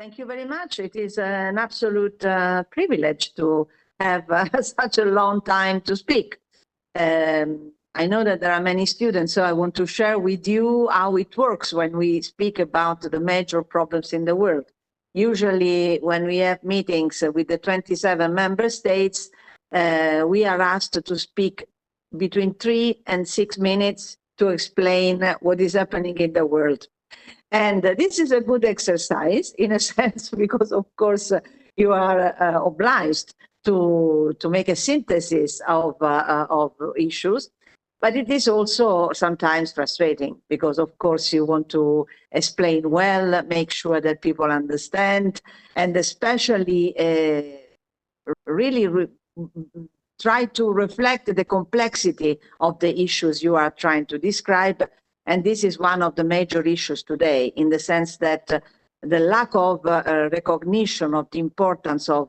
Thank you very much. It is an absolute privilege to have such a long time to speak. I know that there are many students, so I want to share with you how it works when we speak about the major problems in the world. Usually when we have meetings with the 27 member states, we are asked to speak between 3 and 6 minutes to explain what is happening in the world. And this is a good exercise in a sense, because of course you are obliged to make a synthesis of issues. But it is also sometimes frustrating because, of course, you want to explain well, make sure that people understand, and especially really try to reflect the complexity of the issues you are trying to describe. And this is one of the major issues today, in the sense that the lack of recognition of the importance of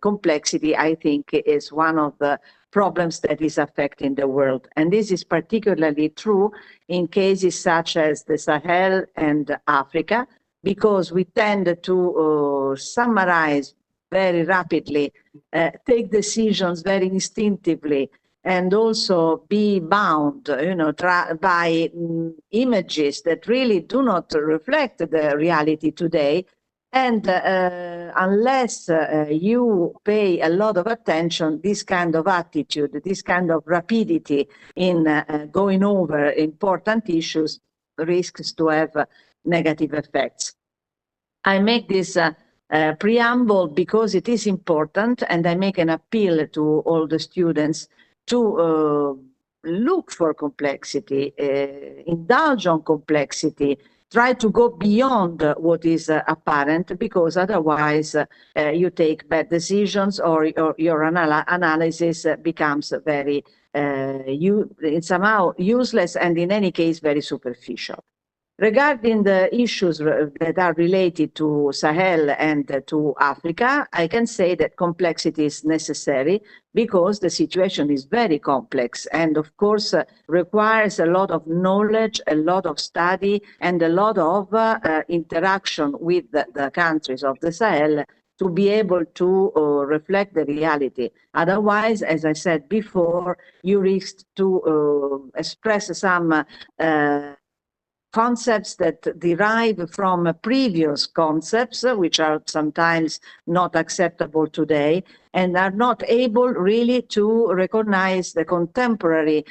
complexity, I think, is one of the problems that is affecting the world. And this is particularly true in cases such as the Sahel and Africa, because we tend to summarize very rapidly, take decisions very instinctively, and also be bound, by images that really do not reflect the reality today. And unless you pay a lot of attention, this kind of attitude, this kind of rapidity in going over important issues risks to have negative effects. I make this preamble because it is important, and I make an appeal to all the students to look for complexity, indulge on complexity, try to go beyond what is apparent, because otherwise you take bad decisions, or your analysis becomes very somehow useless, and in any case very superficial. Regarding the issues that are related to Sahel and to Africa, I can say that complexity is necessary because the situation is very complex and, of course, requires a lot of knowledge, a lot of study, and a lot of interaction with the countries of the Sahel to be able to reflect the reality. Otherwise, as I said before, you risk to express some concepts that derive from previous concepts, which are sometimes not acceptable today, and are not able really to recognize the contemporary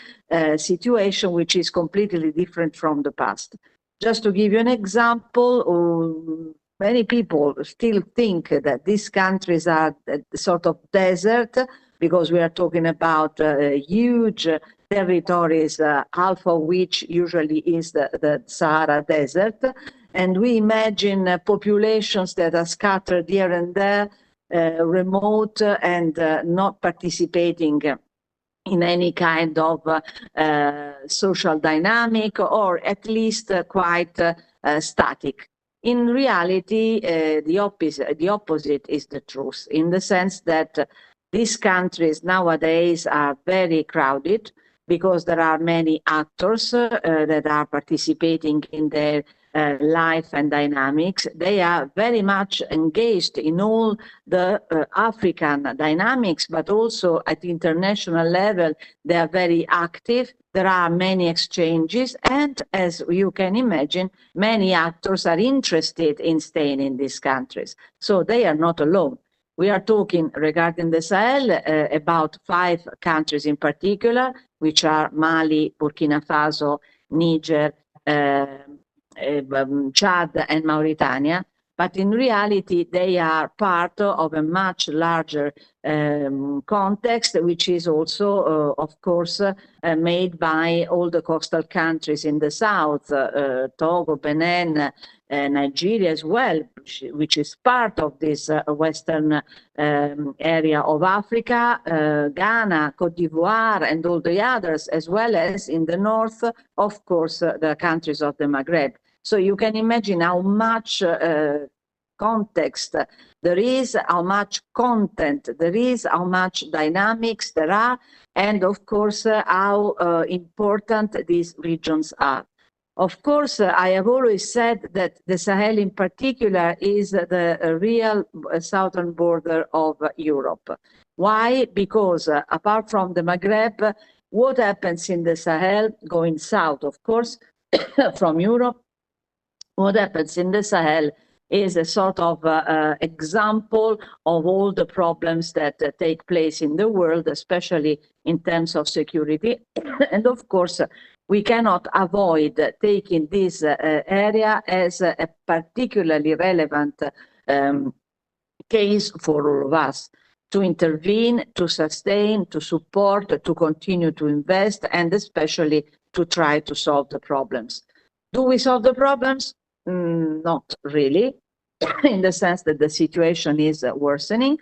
situation, which is completely different from the past. Just to give you an example, many people still think that these countries are a sort of desert, because we are talking about huge territories, half of which usually is the Sahara Desert. And we imagine populations that are scattered here and there, remote, and not participating in any kind of social dynamic, or at least quite static. In reality, the opposite is the truth, in the sense that these countries nowadays are very crowded, because there are many actors that are participating in their life and dynamics. They are very much engaged in all the African dynamics, but also at the international level, they are very active. There are many exchanges, and as you can imagine, many actors are interested in staying in these countries. So they are not alone. We are talking, regarding the Sahel, about 5 countries in particular, which are Mali, Burkina Faso, Niger, Chad, and Mauritania. But in reality, they are part of a much larger context, which is also, of course, made by all the coastal countries in the south, Togo, Benin, Nigeria as well, which is part of this western area of Africa, Ghana, Cote d'Ivoire, and all the others, as well as in the north, of course, the countries of the Maghreb. So you can imagine how much context there is, how much content there is, how much dynamics there are, and of course how important these regions are. Of course, I have always said that the Sahel in particular is the real southern border of Europe. Why? Because apart from the Maghreb, what happens in the Sahel, going south, of course, from Europe, what happens in the Sahel is a sort of example of all the problems that take place in the world, especially in terms of security. And of course, we cannot avoid taking this area as a particularly relevant case for all of us to intervene, to sustain, to support, to continue to invest, and especially to try to solve the problems. Do we solve the problems? Not really, in the sense that the situation is worsening.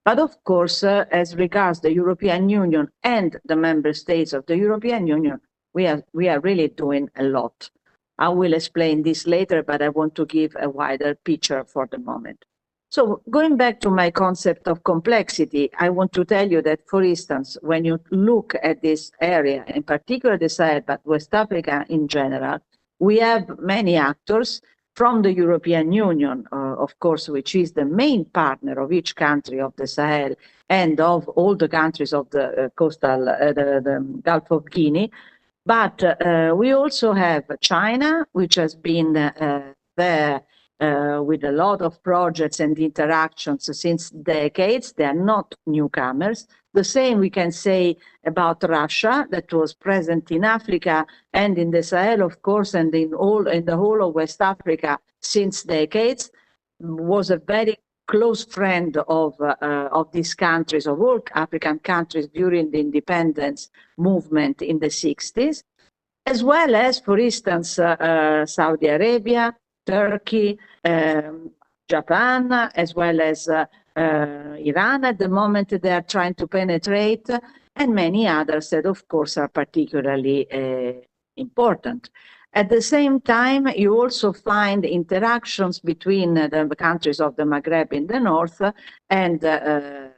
But of course, as regards the European Union and the member states of the European Union, we are really doing a lot. I will explain this later, but I want to give a wider picture for the moment. So going back to my concept of complexity, I want to tell you that, for instance, when you look at this area, in particular the Sahel, but West Africa in general, we have many actors from the European Union, of course, which is the main partner of each country of the Sahel and of all the countries of the the Gulf of Guinea. But we also have China, which has been there with a lot of projects and interactions since decades. They are not newcomers. The same we can say about Russia, that was present in Africa and in the Sahel, of course, and in the whole of West Africa since decades, was a very close friend of these countries, of all African countries during the independence movement in the 60s, as well as, for instance, Saudi Arabia, Turkey, Japan, as well as Iran. At the moment, they are trying to penetrate, and many others that, of course, are particularly important. At the same time, you also find interactions between the countries of the Maghreb in the north and the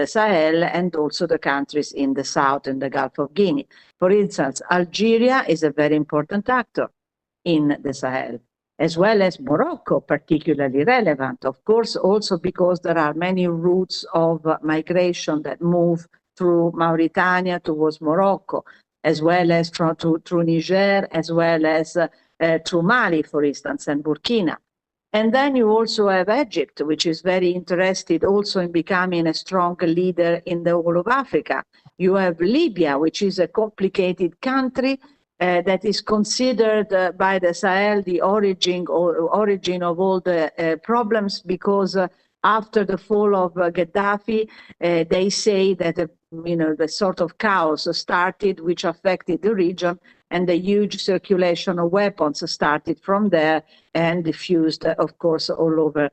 Sahel, and also the countries in the south and the Gulf of Guinea. For instance, Algeria is a very important actor in the Sahel, as well as Morocco, particularly relevant, of course, also because there are many routes of migration that move through Mauritania towards Morocco, as well as through Niger, as well as through Mali, for instance, and Burkina. And then you also have Egypt, which is very interested also in becoming a strong leader in the whole of Africa. You have Libya, which is a complicated country that is considered by the Sahel the origin of all the problems, because after the fall of Gaddafi, they say that the sort of chaos started, which affected the region, and the huge circulation of weapons started from there and diffused, of course, all over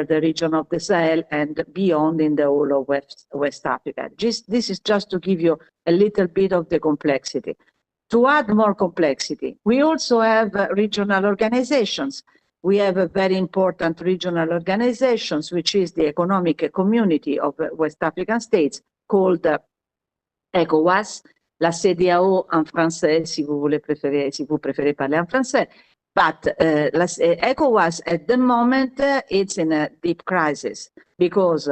the region of the Sahel and beyond in the whole of West Africa. This is just to give you a little bit of the complexity. To add more complexity, we also have regional organizations. We have a very important regional organizations, which is the Economic Community of West African States, called ECOWAS, la CEDEAO en français, si vous préférez parler en français. But ECOWAS at the moment, it's in a deep crisis, because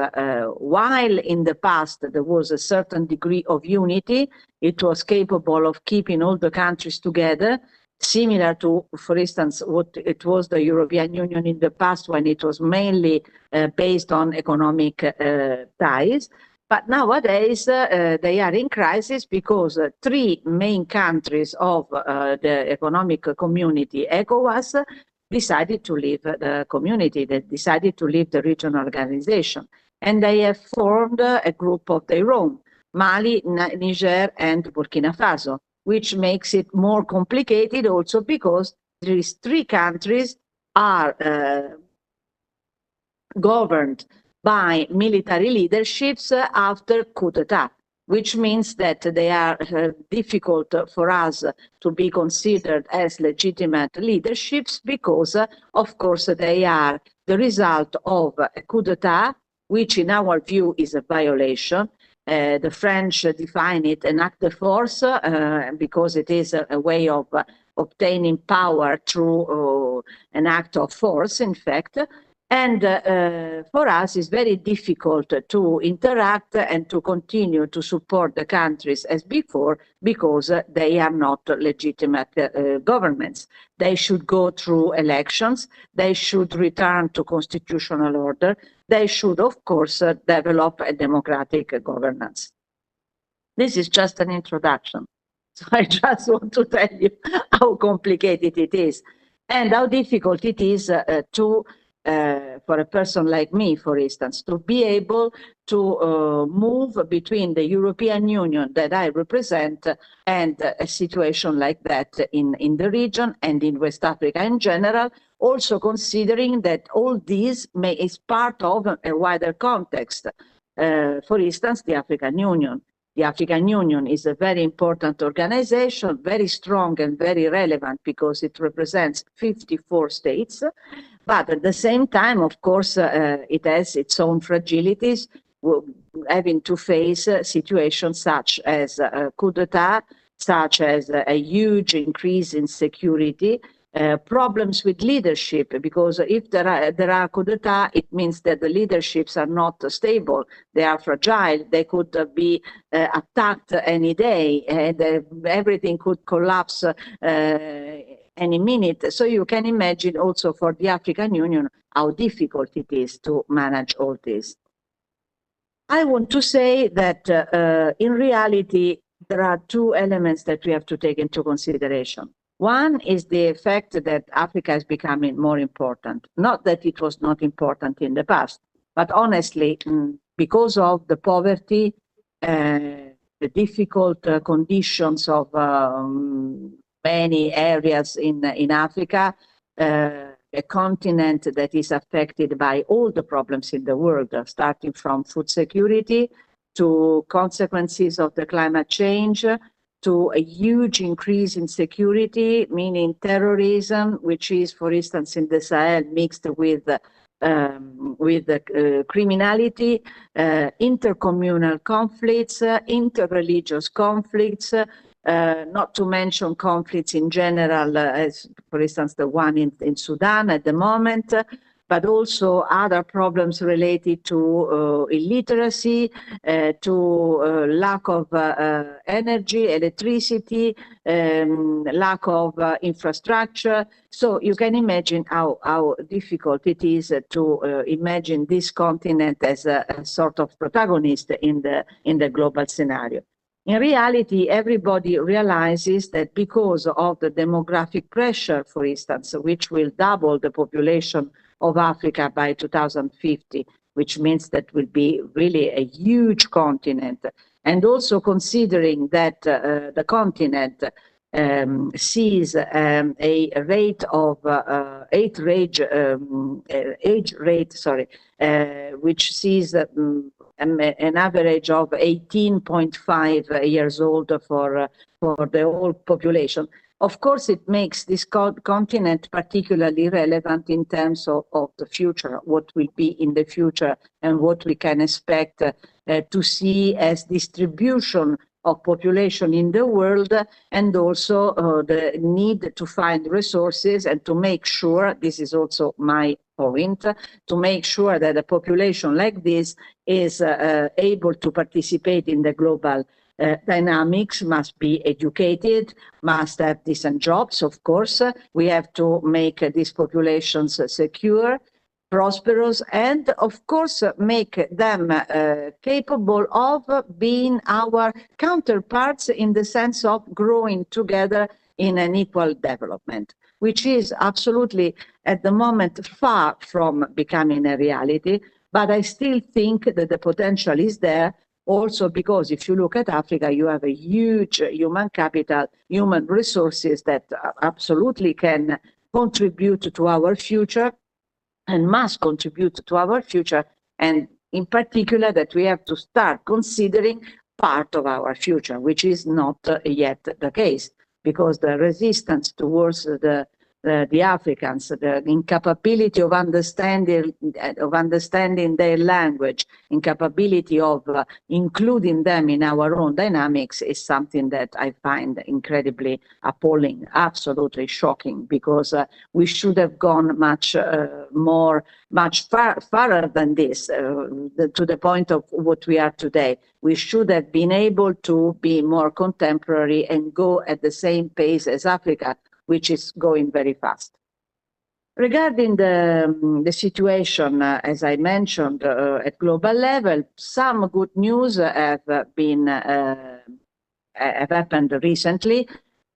while in the past there was a certain degree of unity, it was capable of keeping all the countries together, similar to, for instance, what it was the European Union in the past, when it was mainly based on economic ties. But nowadays, they are in crisis because three main countries of the Economic Community, ECOWAS, decided to leave the community, they decided to leave the regional organization. And they have formed a group of their own, Mali, Niger, and Burkina Faso, which makes it more complicated also because these three countries are governed by military leaderships after coup d'etat, which means that they are difficult for us to be considered as legitimate leaderships because, of course, they are the result of a coup d'etat, which in our view is a violation. The French define it an act de force because it is a way of obtaining power through an act of force, in fact. And for us, it's very difficult to interact and to continue to support the countries as before, because they are not legitimate governments. They should go through elections. They should return to constitutional order. They should, of course, develop a democratic governance. This is just an introduction. So I just want to tell you how complicated it is and how difficult it is for a person like me, for instance, to be able to move between the European Union that I represent and a situation like that in the region and in West Africa in general, also considering that all this is part of a wider context. For instance, the African Union. The African Union is a very important organization, very strong and very relevant because it represents 54 states. But at the same time, of course, it has its own fragilities, having to face situations such as a coup d'etat, such as a huge increase in security, problems with leadership, because if there are coup d'etat, it means that the leaderships are not stable, they are fragile, they could be attacked any day, and everything could collapse any minute. So you can imagine also for the African Union how difficult it is to manage all this. I want to say that in reality, there are two elements that we have to take into consideration. One is the fact that Africa is becoming more important. Not that it was not important in the past, but honestly, because of the poverty, the difficult conditions of many areas in Africa, a continent that is affected by all the problems in the world, starting from food security to consequences of the climate change, to a huge increase in security, meaning terrorism, which is, for instance, in the Sahel mixed with criminality, intercommunal conflicts, interreligious conflicts, not to mention conflicts in general, as for instance the one in Sudan at the moment, but also other problems related to illiteracy, to lack of energy, electricity, lack of infrastructure. So you can imagine how difficult it is to imagine this continent as a sort of protagonist in the global scenario. In reality, everybody realizes that because of the demographic pressure, for instance, which will double the population of Africa by 2050, which means that will be really a huge continent. And also considering that the continent sees a rate of age rate, which sees an average of 18.5 years old for the whole population. Of course, it makes this continent particularly relevant in terms of the future, what will be in the future and what we can expect to see as distribution of population in the world, and also the need to find resources and to make sure, this is also my point, to make sure that a population like this is able to participate in the global dynamics, must be educated, must have decent jobs, of course. We have to make these populations secure, prosperous, and of course make them capable of being our counterparts in the sense of growing together in an equal development, which is absolutely at the moment far from becoming a reality. But I still think that the potential is there, also because if you look at Africa, you have a huge human capital, human resources that absolutely can contribute to our future and must contribute to our future, and in particular that we have to start considering part of our future, which is not yet the case, because the resistance towards the the Africans, the incapability of understanding their language, incapability of including them in our own dynamics is something that I find incredibly appalling, absolutely shocking, because we should have gone much farther than this, to the point of what we are today. We should have been able to be more contemporary and go at the same pace as Africa, which is going very fast. Regarding the situation, as I mentioned, at global level, some good news have happened recently.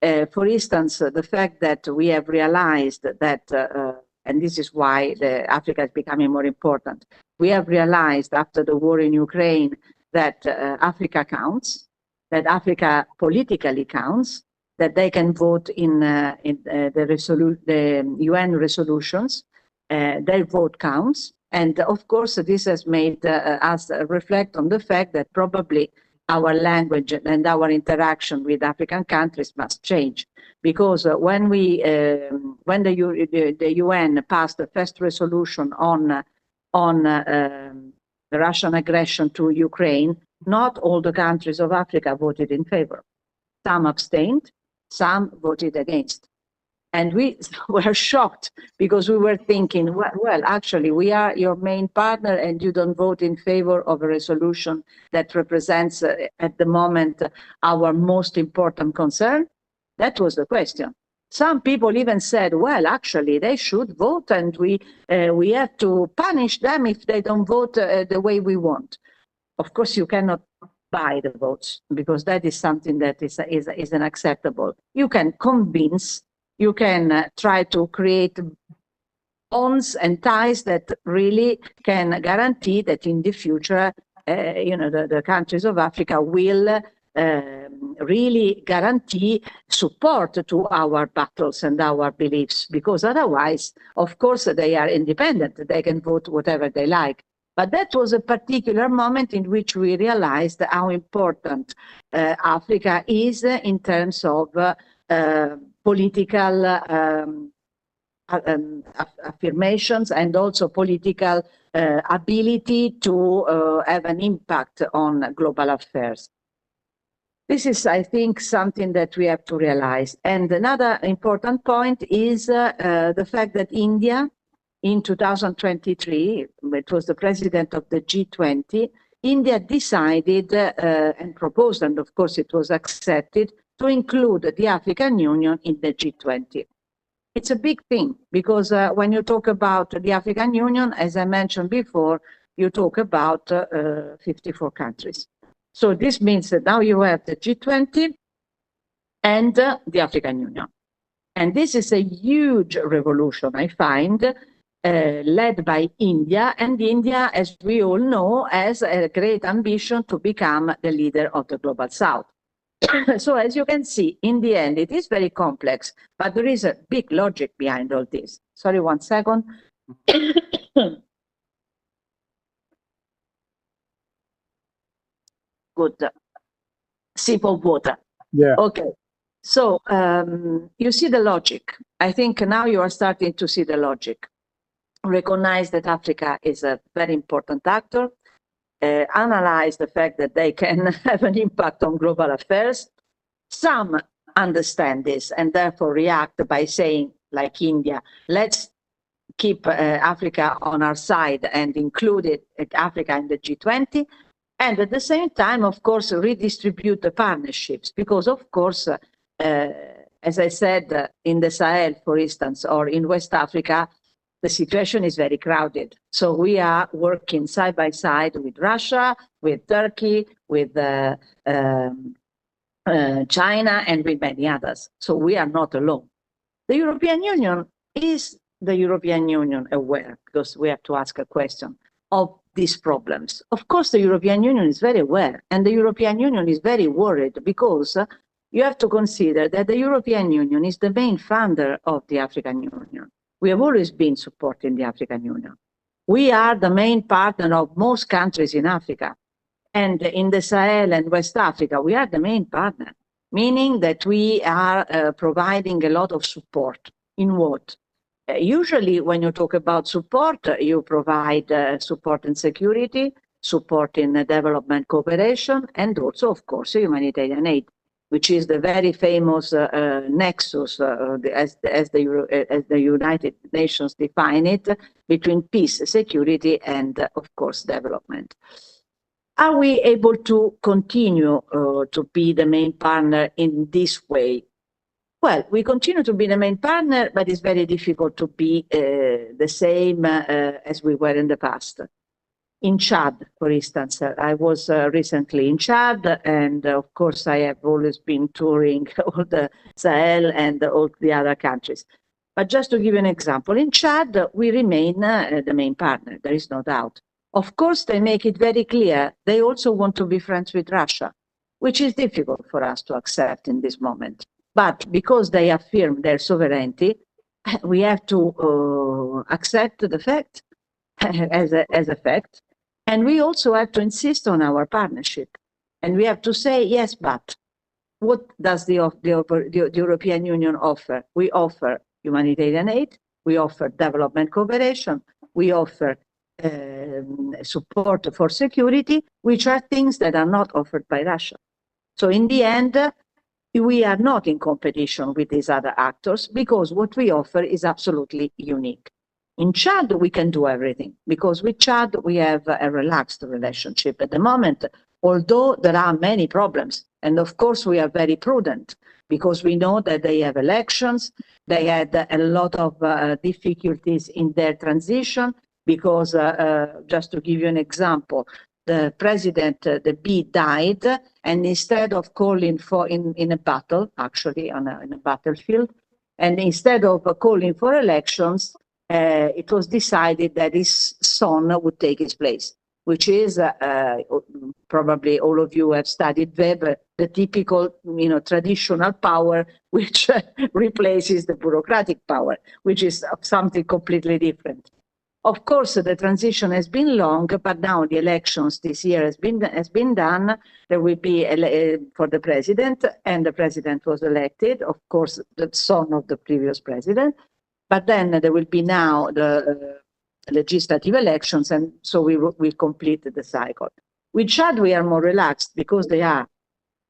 For instance, the fact that we have realized that, and this is why Africa is becoming more important, we have realized after the war in Ukraine that Africa counts, that Africa politically counts, that they can vote in the UN resolutions, their vote counts. And of course, this has made us reflect on the fact that probably our language and our interaction with African countries must change. Because when the UN passed the first resolution on the Russian aggression to Ukraine, not all the countries of Africa voted in favor. Some abstained, some voted against. And we were shocked because we were thinking, well, actually, we are your main partner and you don't vote in favor of a resolution that represents at the moment our most important concern. That was the question. Some people even said, well, actually, they should vote and we have to punish them if they don't vote the way we want. Of course, you cannot buy the votes, because that is something that is unacceptable. You can convince, you can try to create bonds and ties that really can guarantee that in the future, the countries of Africa will really guarantee support to our battles and our beliefs, because otherwise, of course, they are independent. They can vote whatever they like. But that was a particular moment in which we realized how important Africa is in terms of political affirmations and also political ability to have an impact on global affairs. This is, I think, something that we have to realize. And another important point is the fact that India, in 2023, it was the president of the G20, India decided and proposed, and of course it was accepted, to include the African Union in the G20. It's a big thing, because when you talk about the African Union, as I mentioned before, you talk about 54 countries. So this means that now you have the G20 and the African Union. And this is a huge revolution, I find, led by India, and India, as we all know, has a great ambition to become the leader of the Global South. So as you can see, in the end, it is very complex, but there is a big logic behind all this. Sorry, 1 second. Good. Sip of water. Yeah. Okay. So you see the logic. I think now you are starting to see the logic. Recognize that Africa is a very important actor, analyze the fact that they can have an impact on global affairs. Some understand this and therefore react by saying, like India, let's keep Africa on our side and include Africa in the G20. And at the same time, of course, redistribute the partnerships, because, of course, as I said, in the Sahel, for instance, or in West Africa, the situation is very crowded. So we are working side by side with Russia, with Turkey, with China, and with many others. So we are not alone. The European Union, is the European Union aware, because we have to ask a question, of these problems? Of course, the European Union is very aware, and the European Union is very worried, because you have to consider that the European Union is the main funder of the African Union. We have always been supporting the African Union. We are the main partner of most countries in Africa. And in the Sahel and West Africa, we are the main partner, meaning that we are providing a lot of support. In what? Usually, when you talk about support, you provide support and security, support in development cooperation, and also, of course, humanitarian aid, which is the very famous nexus, as the United Nations define it, between peace, security, and, of course, development. Are we able to continue to be the main partner in this way? Well, we continue to be the main partner, but it's very difficult to be the same as we were in the past. In Chad, for instance, I was recently in Chad, and of course I have always been touring all the Sahel and all the other countries. But just to give you an example, in Chad, we remain the main partner, there is no doubt. Of course, they make it very clear they also want to be friends with Russia, which is difficult for us to accept in this moment. But because they affirm their sovereignty, we have to accept the fact as a fact. And we also have to insist on our partnership. And we have to say, yes, but what does the European Union offer? We offer humanitarian aid, we offer development cooperation, we offer support for security, which are things that are not offered by Russia. So in the end, we are not in competition with these other actors because what we offer is absolutely unique. In Chad, we can do everything because with Chad, we have a relaxed relationship at the moment, although there are many problems. And of course, we are very prudent because we know that they have elections. They had a lot of difficulties in their transition because, just to give you an example, the president, the B, died, and instead of calling for in a battle, actually in a battlefield, and instead of calling for elections, it was decided that his son would take his place, which is probably all of you have studied Weber, the typical, traditional power which replaces the bureaucratic power, which is something completely different. Of course, the transition has been long, but now the elections this year has been done. There will be for the president, and the president was elected, of course, the son of the previous president. But then there will be now the legislative elections, and so we will complete the cycle. With Chad, we are more relaxed because they are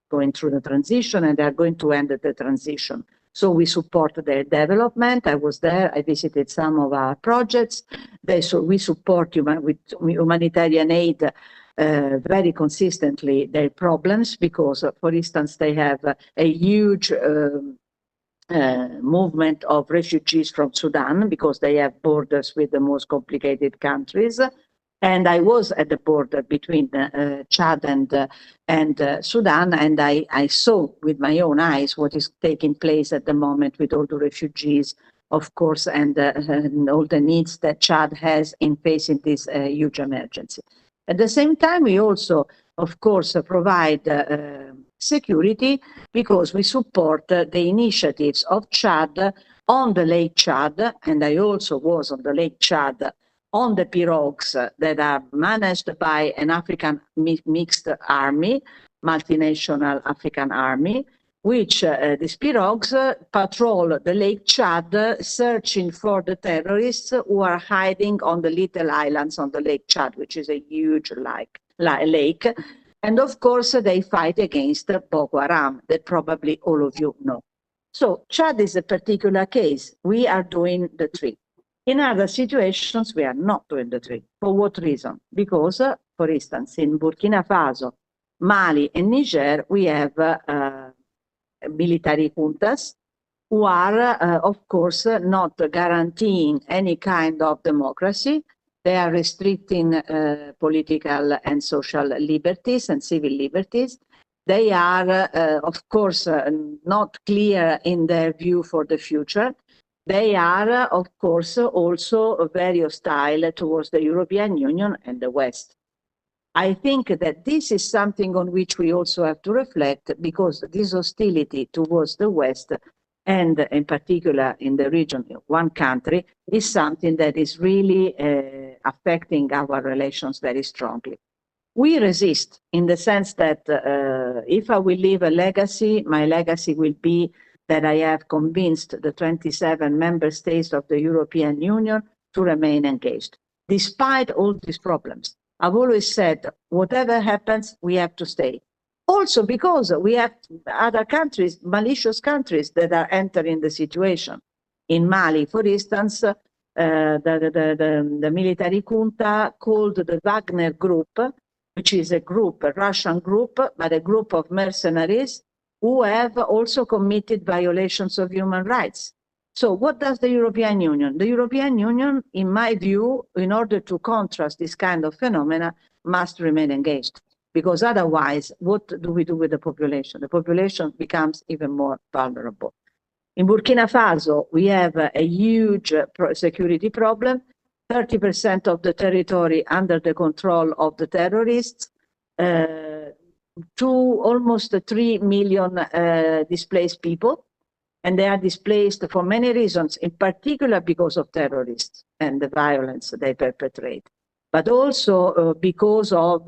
going through the transition and they are going to end the transition. So we support their development. I was there. I visited some of our projects. We support with humanitarian aid very consistently their problems because, for instance, they have a huge movement of refugees from Sudan because they have borders with the most complicated countries. And I was at the border between Chad and Sudan, and I saw with my own eyes what is taking place at the moment with all the refugees, of course, and all the needs that Chad has in facing this huge emergency. At the same time, we also, of course, provide security because we support the initiatives of Chad on the Lake Chad, and I also was on the Lake Chad on the pirogues that are managed by an African mixed army, multinational African army, which these pirogues patrol the Lake Chad, searching for the terrorists who are hiding on the little islands on the Lake Chad, which is a huge lake. And of course, they fight against Boko Haram, that probably all of you know. So Chad is a particular case. We are doing the trick. In other situations, we are not doing the trick. For what reason? Because, for instance, in Burkina Faso, Mali, and Niger, we have military juntas who are, of course, not guaranteeing any kind of democracy. They are restricting political and social liberties and civil liberties. They are, of course, not clear in their view for the future. They are, of course, also very hostile towards the European Union and the West. I think that this is something on which we also have to reflect because this hostility towards the West and in particular in the region, one country, is something that is really affecting our relations very strongly. We resist in the sense that if I will leave a legacy, my legacy will be that I have convinced the 27 member states of the European Union to remain engaged, despite all these problems. I've always said, whatever happens, we have to stay. Also because we have other countries, malicious countries, that are entering the situation. In Mali, for instance, the military junta called the Wagner Group, which is a group, a Russian group, but a group of mercenaries who have also committed violations of human rights. So what does the European Union? The European Union, in my view, in order to contrast this kind of phenomena, must remain engaged. Because otherwise, what do we do with the population? The population becomes even more vulnerable. In Burkina Faso, we have a huge security problem, 30% of the territory under the control of the terrorists, almost 3 million displaced people, and they are displaced for many reasons, in particular because of terrorists and the violence they perpetrate, but also because of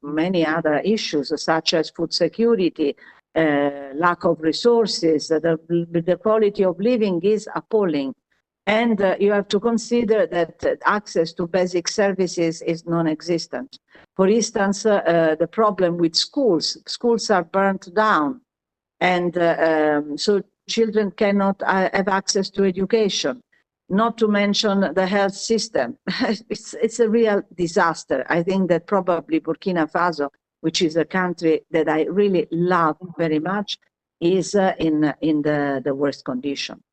many other issues, such as food security, lack of resources. The quality of living is appalling. And you have to consider that access to basic services is non-existent. For instance, the problem with schools are burnt down, and so children cannot have access to education, not to mention the health system. It's a real disaster. I think that probably Burkina Faso, which is a country that I really love very much, is in the worst condition.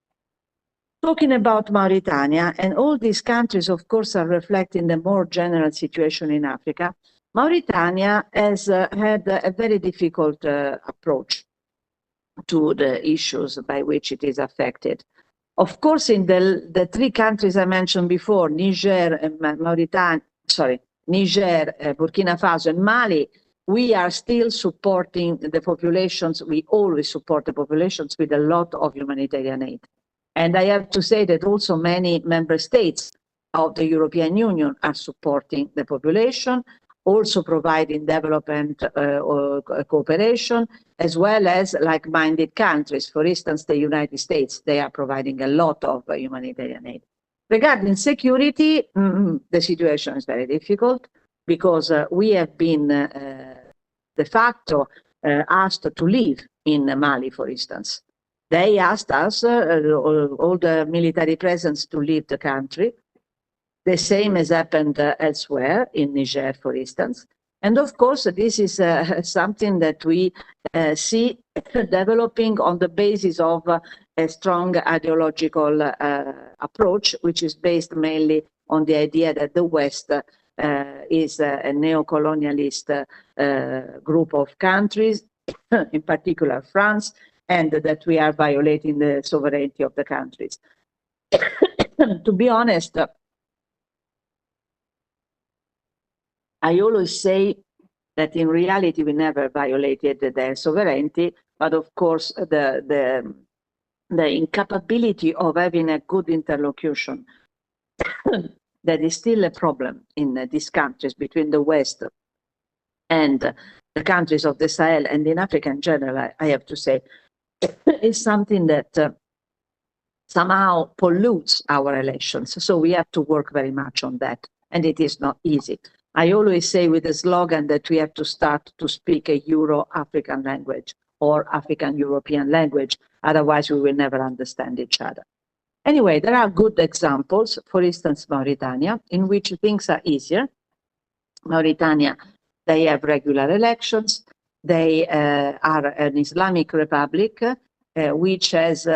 Talking about Mauritania, and all these countries, of course, are reflecting the more general situation in Africa. Mauritania has had a very difficult approach to the issues by which it is affected. Of course, in the three countries I mentioned before, Niger, Burkina Faso, and Mali, we are still supporting the populations. We always support the populations with a lot of humanitarian aid. And I have to say that also many member states of the European Union are supporting the population, also providing development cooperation, as well as like-minded countries. For instance, the United States, they are providing a lot of humanitarian aid. Regarding security, the situation is very difficult because we have been de facto asked to leave in Mali, for instance. They asked us, all the military presence, to leave the country. The same has happened elsewhere, in Niger, for instance. And of course, this is something that we see developing on the basis of a strong ideological approach, which is based mainly on the idea that the West is a neo-colonialist group of countries, in particular France, and that we are violating the sovereignty of the countries. To be honest, I always say that in reality we never violated their sovereignty, but of course the incapability of having a good interlocution that is still a problem in these countries between the West and the countries of the Sahel and in Africa in general, I have to say, is something that somehow pollutes our relations. So we have to work very much on that, and it is not easy. I always say with the slogan that we have to start to speak a Euro-African language or African-European language, otherwise we will never understand each other. Anyway, there are good examples, for instance, Mauritania, in which things are easier. Mauritania, they have regular elections. They are an Islamic republic, which has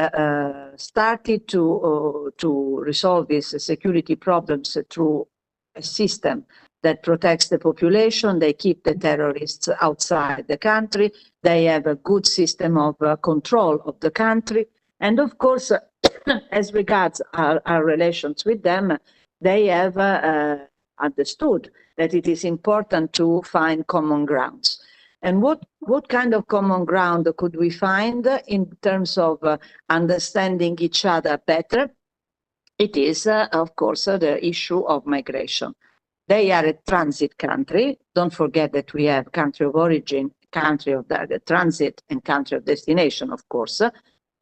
started to resolve these security problems through a system that protects the population. They keep the terrorists outside the country. They have a good system of control of the country. And of course, as regards our relations with them, they have understood that it is important to find common grounds. And what kind of common ground could we find in terms of understanding each other better? It is, of course, the issue of migration. They are a transit country. Don't forget that we have country of origin, country of the transit, and country of destination, of course.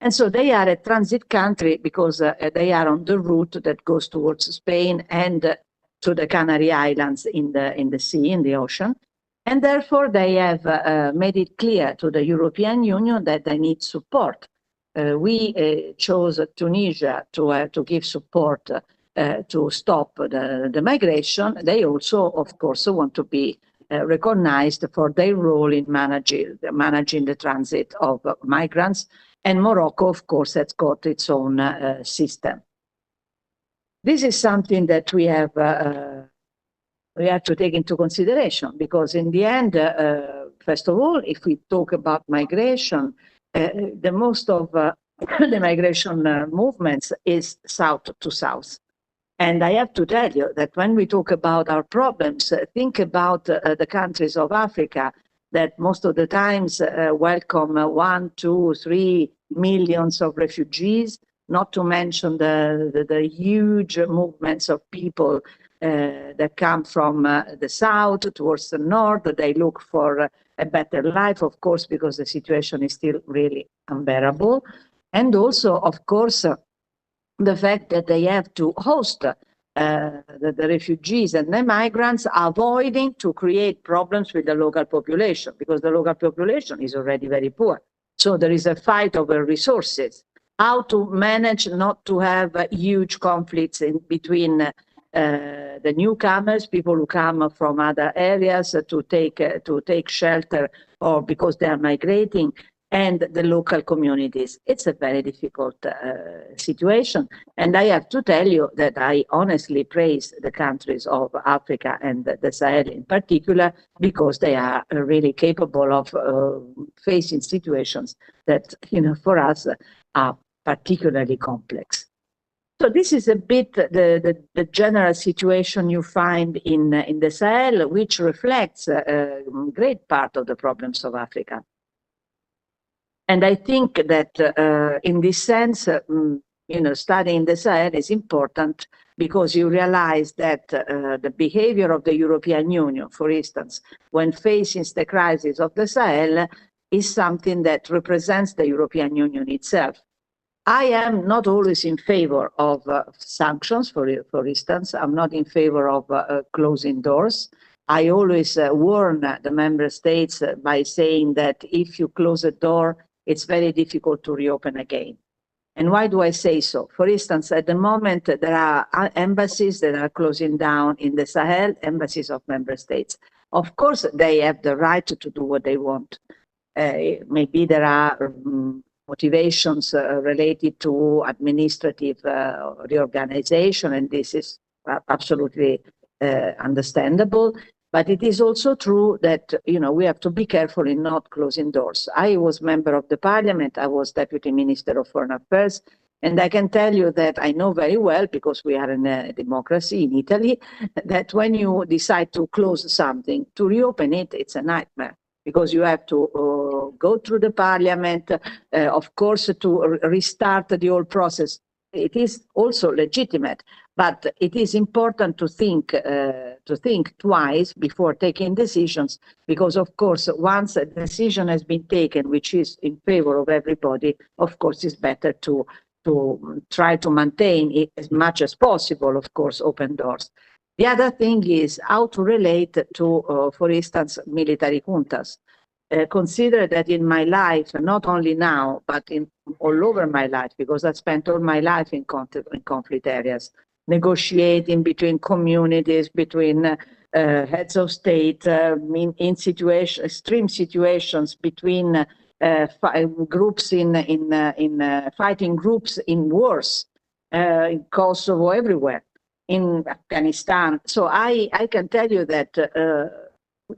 And so they are a transit country because they are on the route that goes towards Spain and to the Canary Islands in the sea, in the ocean. And therefore, they have made it clear to the European Union that they need support. We chose Tunisia to give support to stop the migration. They also, of course, want to be recognized for their role in managing the transit of migrants. And Morocco, of course, has got its own system. This is something that we have to take into consideration, because in the end, first of all, if we talk about migration, the most of the migration movements is south to south. And I have to tell you that when we talk about our problems, think about the countries of Africa that most of the times welcome 1, 2, 3 millions of refugees, not to mention the huge movements of people that come from the south towards the north. They look for a better life, of course, because the situation is still really unbearable. And also, of course, the fact that they have to host the refugees and the migrants, avoiding to create problems with the local population, because the local population is already very poor. So there is a fight over resources, how to manage not to have huge conflicts in between the newcomers, people who come from other areas to take shelter or because they are migrating, and the local communities. It's a very difficult situation. And I have to tell you that I honestly praise the countries of Africa and the Sahel in particular, because they are really capable of facing situations that, for us are particularly complex. So this is a bit the general situation you find in the Sahel, which reflects a great part of the problems of Africa. And I think that in this sense, studying the Sahel is important, because you realize that the behavior of the European Union, for instance, when facing the crisis of the Sahel, is something that represents the European Union itself. I am not always in favor of sanctions, for instance. I'm not in favor of closing doors. I always warn the member states by saying that if you close a door, it's very difficult to reopen again. And why do I say so? For instance, at the moment, there are embassies that are closing down in the Sahel, embassies of member states. Of course, they have the right to do what they want. Maybe there are motivations related to administrative reorganization, and this is absolutely understandable. But it is also true that, we have to be careful in not closing doors. I was member of the parliament. I was deputy minister of foreign affairs. And I can tell you that I know very well, because we are in a democracy in Italy, that when you decide to close something, to reopen it, it's a nightmare, because you have to go through the parliament, of course, to restart the whole process. It is also legitimate, but it is important to think twice before taking decisions, because, of course, once a decision has been taken, which is in favor of everybody, of course, it's better to try to maintain it as much as possible, of course, open doors. The other thing is how to relate to, for instance, military juntas. Consider that in my life, not only now, but all over my life, because I spent all my life in conflict areas, negotiating between communities, between heads of state, in extreme situations between groups fighting groups in wars, in Kosovo, everywhere, in Afghanistan. So I can tell you that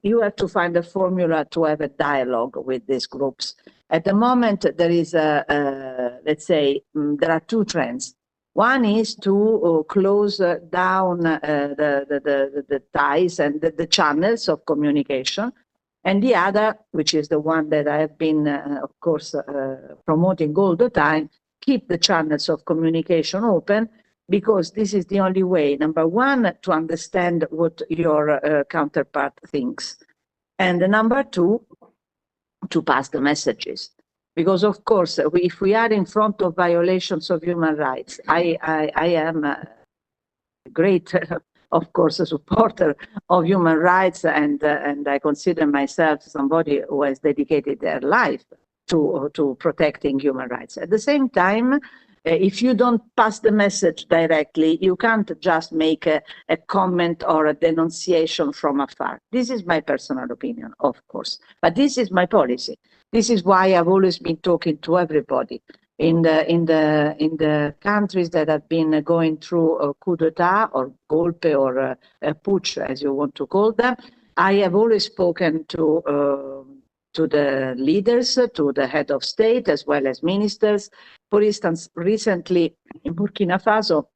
you have to find a formula to have a dialogue with these groups. At the moment, there is let's say, there are two trends. One is to close down the ties and the channels of communication. And the other, which is the one that I have been, of course, promoting all the time, keep the channels of communication open, because this is the only way, number one, to understand what your counterpart thinks. And number two, to pass the messages. Because, of course, if we are in front of violations of human rights, I am a great, of course, a supporter of human rights, and I consider myself somebody who has dedicated their life to protecting human rights. At the same time, if you don't pass the message directly, you can't just make a comment or a denunciation from afar. This is my personal opinion, of course, but this is my policy. This is why I've always been talking to everybody in the countries that have been going through a coup d'état or golpe or a putsch, as you want to call them. I have always spoken to the leaders, to the head of state, as well as ministers. For instance, recently in Burkina Faso,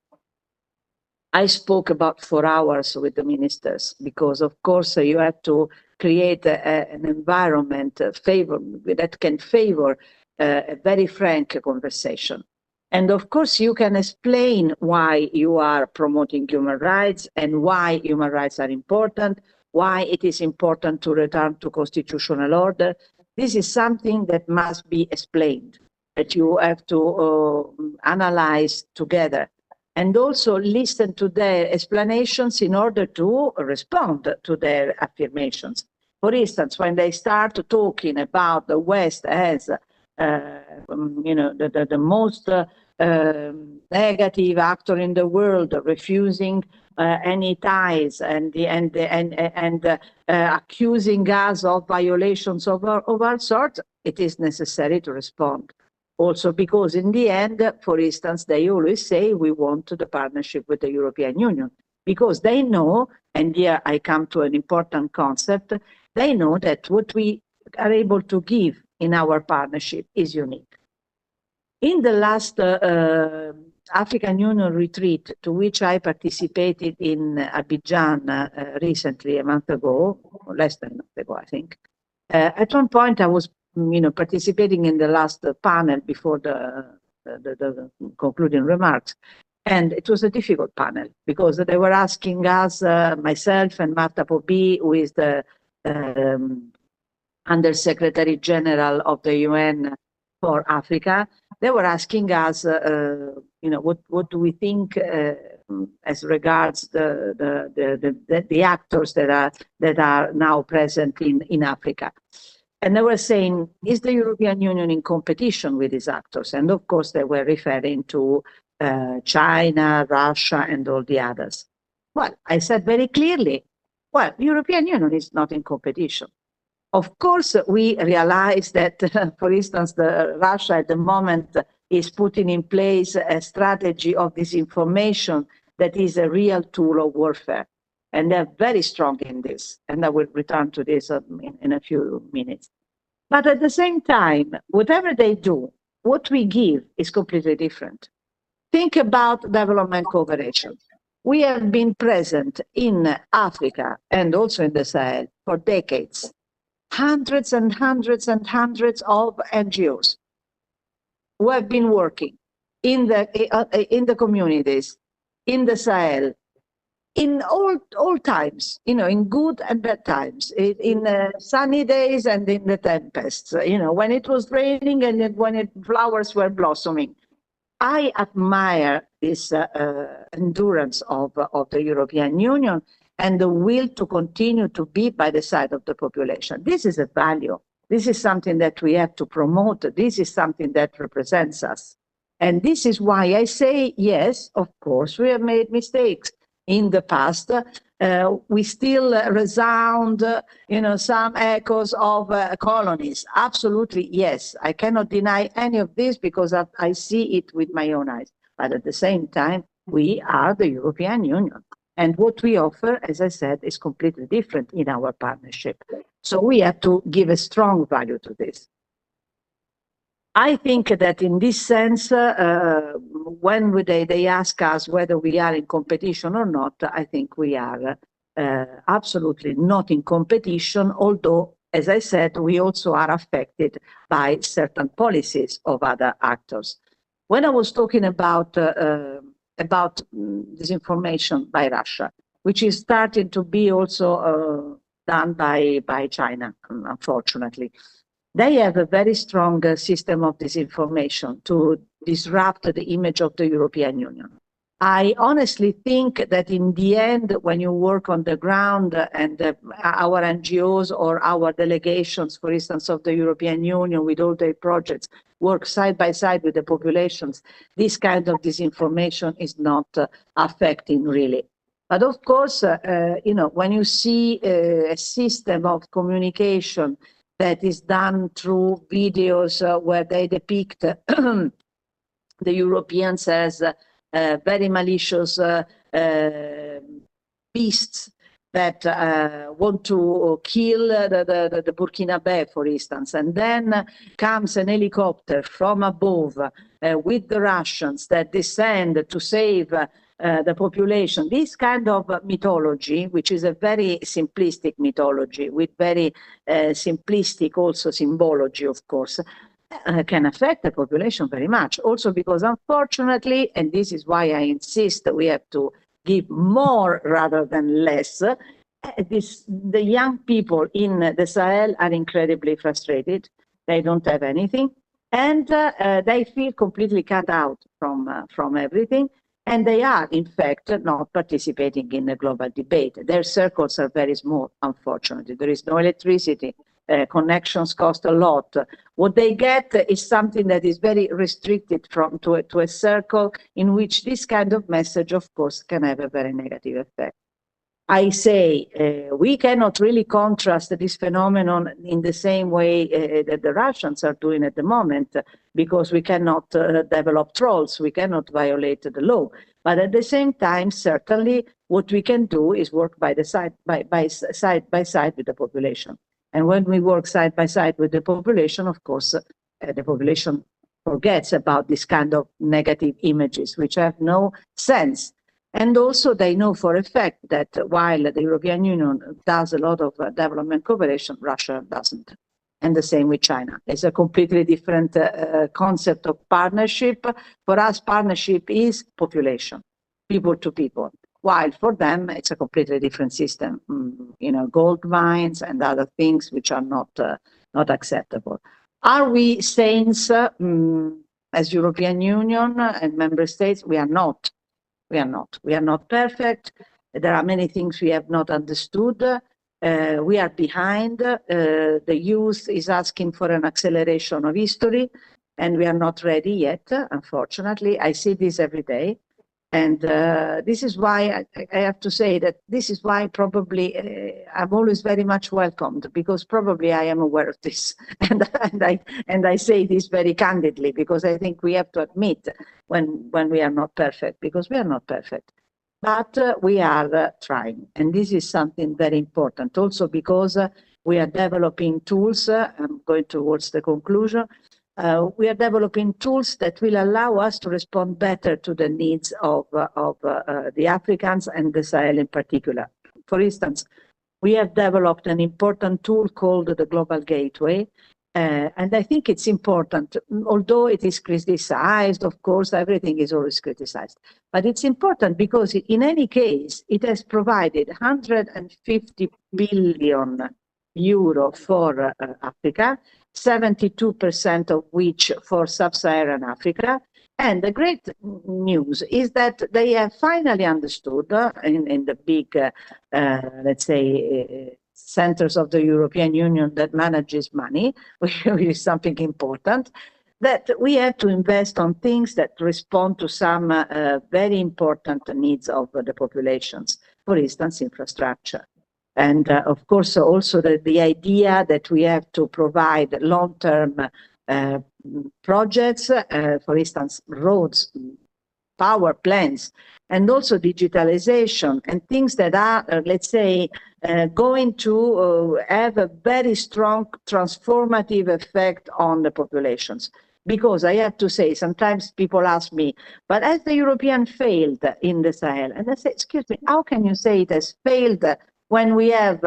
I spoke about 4 hours with the ministers because, of course, you have to create an environment that can favor a very frank conversation. And of course, you can explain why you are promoting human rights and why human rights are important, why it is important to return to constitutional order. This is something that must be explained, that you have to analyze together, and also listen to their explanations in order to respond to their affirmations. For instance, when they start talking about the West as the most negative actor in the world, refusing any ties and accusing us of violations of our sort, it is necessary to respond. Also because in the end, for instance, they always say we want the partnership with the European Union, because they know, and here I come to an important concept, they know that what we are able to give in our partnership is unique. In the last African Union retreat, to which I participated in Abidjan recently, a month ago, or less than a month ago, I think, at one point I was participating in the last panel before the concluding remarks. And it was a difficult panel because they were asking us, myself and Marta Pobi, who is the Under-Secretary General of the UN for Africa, they were asking us, what do we think as regards the actors that are now present in Africa. And they were saying, is the European Union in competition with these actors? And of course, they were referring to China, Russia, and all the others. Well, I said very clearly, well, the European Union is not in competition. Of course, we realize that, for instance, Russia at the moment is putting in place a strategy of disinformation that is a real tool of warfare. And they're very strong in this. And I will return to this in a few minutes. But at the same time, whatever they do, what we give is completely different. Think about development cooperation. We have been present in Africa and also in the Sahel for decades. Hundreds and hundreds and hundreds of NGOs who have been working in the communities, in the Sahel, in all times, in good and bad times, in sunny days and in the tempests, when it was raining and when flowers were blossoming. I admire this endurance of the European Union and the will to continue to be by the side of the population. This is a value. This is something that we have to promote. This is something that represents us. And this is why I say, yes, of course, we have made mistakes in the past. We still resound, some echoes of colonies. Absolutely, yes. I cannot deny any of this because I see it with my own eyes. But at the same time, we are the European Union. And what we offer, as I said, is completely different in our partnership. So we have to give a strong value to this. I think that in this sense, when they ask us whether we are in competition or not, I think we are absolutely not in competition, although, as I said, we also are affected by certain policies of other actors. When I was talking about disinformation by Russia, which is starting to be also done by China, unfortunately. they have a very strong system of disinformation to disrupt the image of the European Union. I honestly think that in the end, when you work on the ground and our NGOs or our delegations, for instance, of the European Union with all their projects, work side by side with the populations, this kind of disinformation is not affecting really. But of course, when you see a system of communication that is done through videos where they depict the Europeans as very malicious beasts that want to kill the Burkinabe, for instance, and then comes an helicopter from above with the Russians that descend to save the population. This kind of mythology, which is a very simplistic mythology with very simplistic also symbology, of course, can affect the population very much. Also because unfortunately, and this is why I insist that we have to give more rather than less, the young people in the Sahel are incredibly frustrated. They don't have anything, and they feel completely cut out from everything. And they are, in fact, not participating in the global debate. Their circles are very small, unfortunately. There is no electricity. Connections cost a lot. What they get is something that is very restricted to a circle in which this kind of message, of course, can have a very negative effect. I say we cannot really contrast this phenomenon in the same way that the Russians are doing at the moment, because we cannot develop trolls, we cannot violate the law. But at the same time, certainly, what we can do is work side by side with the population. And when we work side by side with the population, of course, the population forgets about this kind of negative images, which have no sense. And also they know for a fact that while the European Union does a lot of development cooperation, Russia doesn't. And the same with China. It's a completely different concept of partnership. For us, partnership is population, people to people. While for them, it's a completely different system. Gold mines and other things which are not acceptable. Are we saints as European Union and member states? We are not. We are not. We are not perfect. There are many things we have not understood. We are behind. The youth is asking for an acceleration of history, and we are not ready yet, unfortunately. I see this every day. And this is why I have to say that this is why probably I'm always very much welcomed, because probably I am aware of this. And I say this very candidly, because I think we have to admit when we are not perfect, because we are not perfect. But we are trying. And this is something very important also because we are developing tools. I'm going towards the conclusion. We are developing tools that will allow us to respond better to the needs of the Africans and the Sahel in particular. For instance, we have developed an important tool called the Global Gateway. And I think it's important, although it is criticized, of course, everything is always criticized. But it's important because in any case, it has provided 150 billion euro for Africa, 72% of which for sub-Saharan Africa. And the great news is that they have finally understood in the big, let's say, centers of the European Union that manages money, which is something important, that we have to invest on things that respond to some very important needs of the populations, for instance, infrastructure. And of course, also the idea that we have to provide long-term projects, for instance, roads, power plants, and also digitalization and things that are, let's say, going to have a very strong transformative effect on the populations. Because I have to say, sometimes people ask me, but has the European failed in the Sahel? And I say, excuse me, how can you say it has failed when we have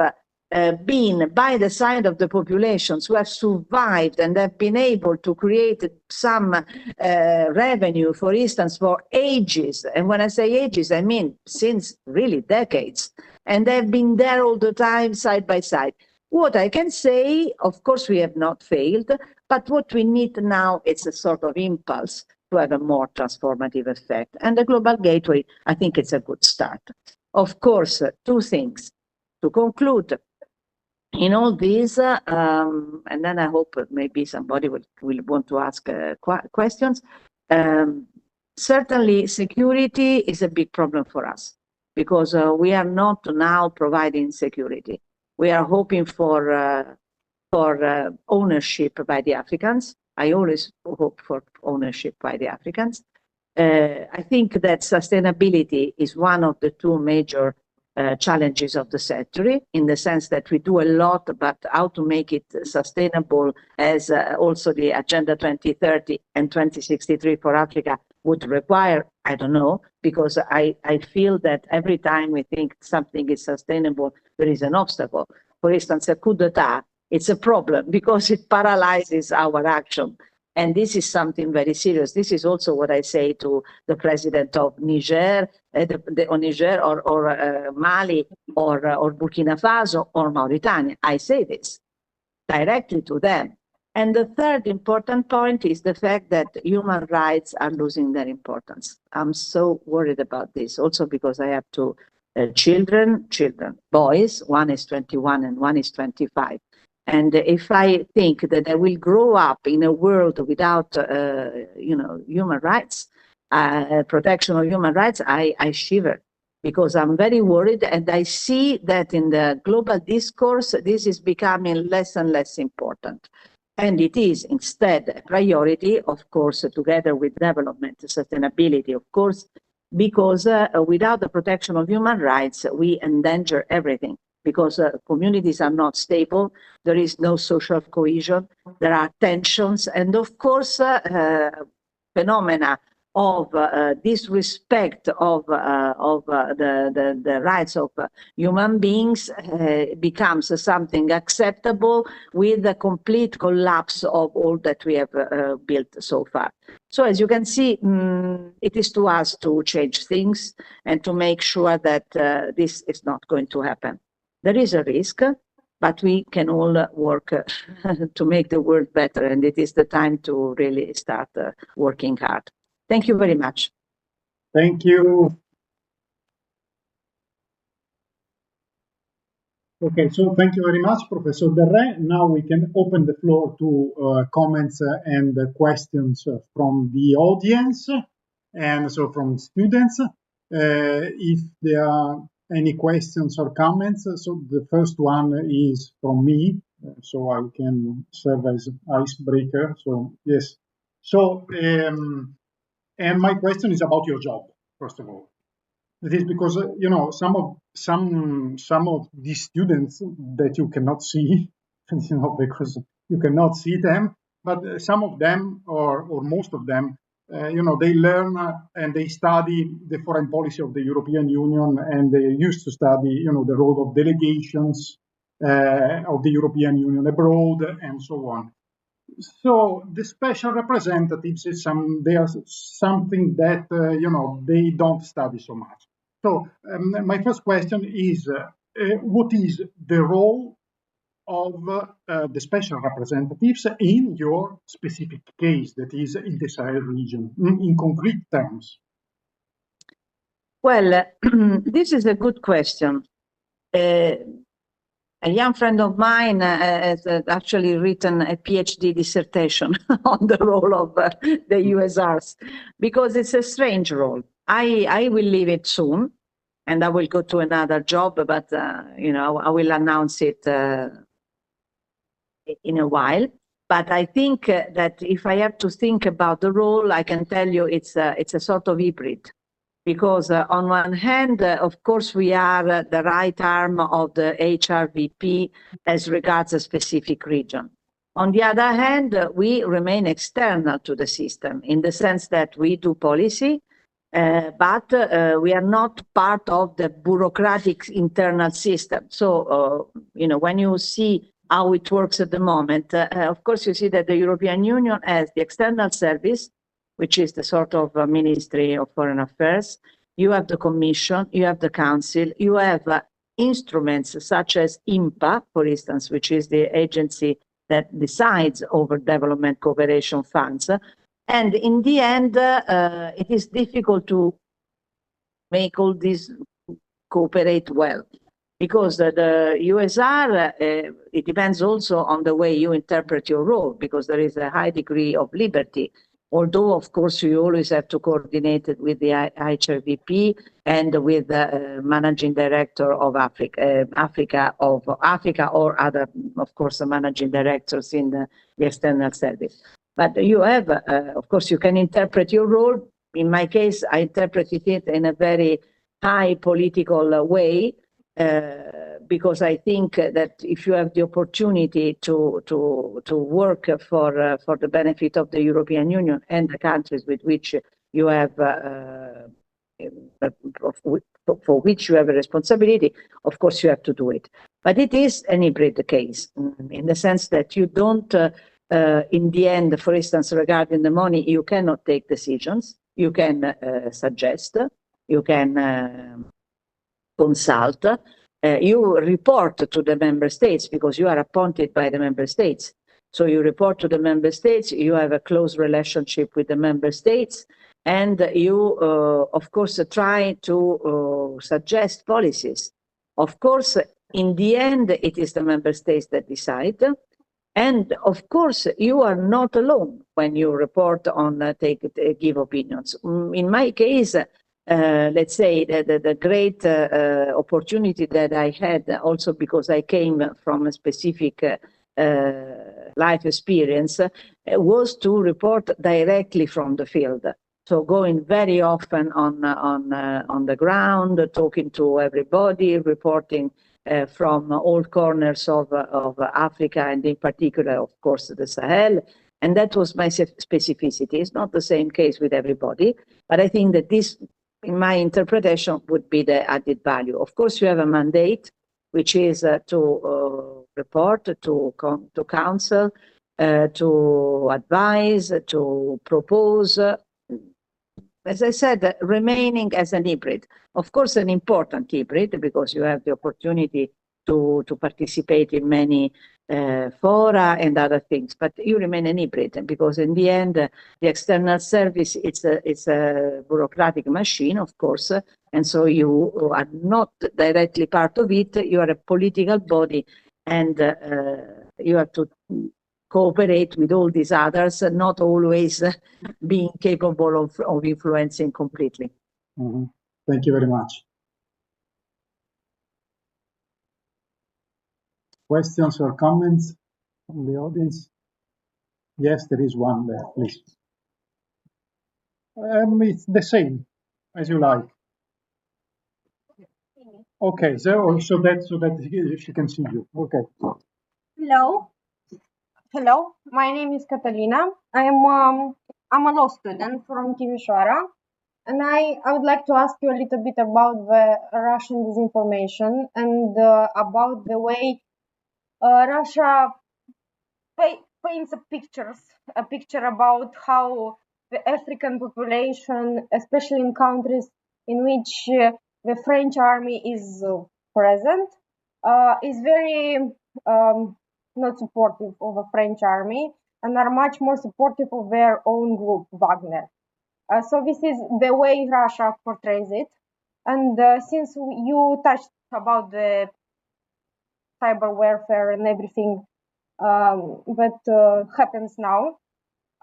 been by the side of the populations who have survived and have been able to create some revenue, for instance, for ages. And when I say ages, I mean since really decades. And they've been there all the time, side by side. What I can say, of course, we have not failed, but what we need now is a sort of impulse to have a more transformative effect. And the Global Gateway, I think it's a good start. Of course, two things. To conclude, in all this, and then I hope maybe somebody will want to ask questions. Certainly, security is a big problem for us because we are not now providing security. We are hoping for ownership by the Africans. I always hope for ownership by the Africans. I think that sustainability is one of the two major challenges of the century, in the sense that we do a lot, but how to make it sustainable, as also the Agenda 2030 and 2063 for Africa would require, I don't know, because I feel that every time we think something is sustainable, there is an obstacle. For instance, a coup d'etat, it's a problem because it paralyzes our action. And this is something very serious. This is also what I say to the president of Niger, Niger or Mali or Burkina Faso or Mauritania. I say this directly to them. And the third important point is the fact that human rights are losing their importance. I'm so worried about this, also because I have two children, boys, one is 21 and one is 25. And if I think that I will grow up in a world without, human rights, protection of human rights, I shiver because I'm very worried. And I see that in the global discourse, this is becoming less and less important. And it is instead a priority, of course, together with development, sustainability, of course, because without the protection of human rights, we endanger everything. Because communities are not stable, there is no social cohesion, there are tensions, and of course, phenomena of disrespect of the rights of human beings becomes something acceptable with the complete collapse of all that we have built so far. So as you can see, it is to us to change things and to make sure that this is not going to happen. There is a risk, but we can all work to make the world better, and it is the time to really start working hard. Thank you very much. Thank you. Okay, so thank you very much, Professor Del Re. Now we can open the floor to comments and questions from the audience, and so from students. If there are any questions or comments, so the first one is from me, so I can serve as icebreaker. So yes, so and my question is about your job, first of all. It is because some of these students that you cannot see, because you cannot see them, but some of them or most of them, they learn and they study the foreign policy of the European Union, and they used to study, the role of delegations of the European Union abroad and so on. So the special representatives they are something that they don't study so much. So my first question is, what is the role of the special representatives in your specific case, that is in the Sahel region, in concrete terms? Well, this is a good question. A young friend of mine has actually written a PhD dissertation on the role of the USRs, because it's a strange role. I will leave it soon, and I will go to another job, but I will announce it in a while. But I think that if I have to think about the role, I can tell you it's a sort of hybrid. Because on one hand, of course, we are the right arm of the HRVP as regards a specific region. On the other hand, we remain external to the system in the sense that we do policy, but we are not part of the bureaucratic internal system. So, when you see how it works at the moment, of course, you see that the European Union has the external service, which is the sort of Ministry of Foreign Affairs. You have the Commission, you have the Council, you have instruments such as IMPA, for instance, which is the agency that decides over development cooperation funds. And in the end, it is difficult to make all this cooperate well, because the USR, it depends also on the way you interpret your role, because there is a high degree of liberty. Although, of course, you always have to coordinate it with the HRVP and with the managing director of Africa or other, of course, the managing directors in the external service. But you have, of course, you can interpret your role. In my case, I interpreted it in a very high political way, because I think that if you have the opportunity to work for the benefit of the European Union and the countries with which you have for which you have a responsibility, of course you have to do it. But it is an hybrid case, in the sense that you don't, in the end, for instance, regarding the money, you cannot take decisions. You can suggest, you can consult, you report to the member states because you are appointed by the member states. So you report to the member states, you have a close relationship with the member states, and you, of course, try to suggest policies. Of course, in the end, it is the member states that decide. And of course, you are not alone when you report on give opinions. In my case, let's say the great opportunity that I had, also because I came from a specific life experience, was to report directly from the field. So going very often on the ground, talking to everybody, reporting from all corners of Africa, and in particular, of course, the Sahel. And that was my specificity. It's not the same case with everybody, but I think that this, in my interpretation, would be the added value. Of course, you have a mandate, which is to report, to counsel, to advise, to propose. As I said, remaining as an hybrid. Of course, an important hybrid, because you have the opportunity to participate in many fora and other things, but you remain an hybrid, because in the end, the external service, it's a bureaucratic machine, of course, and so you are not directly part of it. You are a political body, and you have to cooperate with all these others, not always being capable of influencing completely. Mm-hmm. Thank you very much. Questions or comments from the audience? Yes, there is one there, please. It's the same as you like. Okay, so that she can see you. Okay. Hello, my name is Catalina. I'm a law student from Timișoara, and I would like to ask you a little bit about the Russian disinformation and about the way Russia paints a picture about how the African population, especially in countries in which the French army is present, is very not supportive of the French army and are much more supportive of their own group, Wagner. So this is the way Russia portrays it. And since you touched about the cyber warfare and everything that happens now,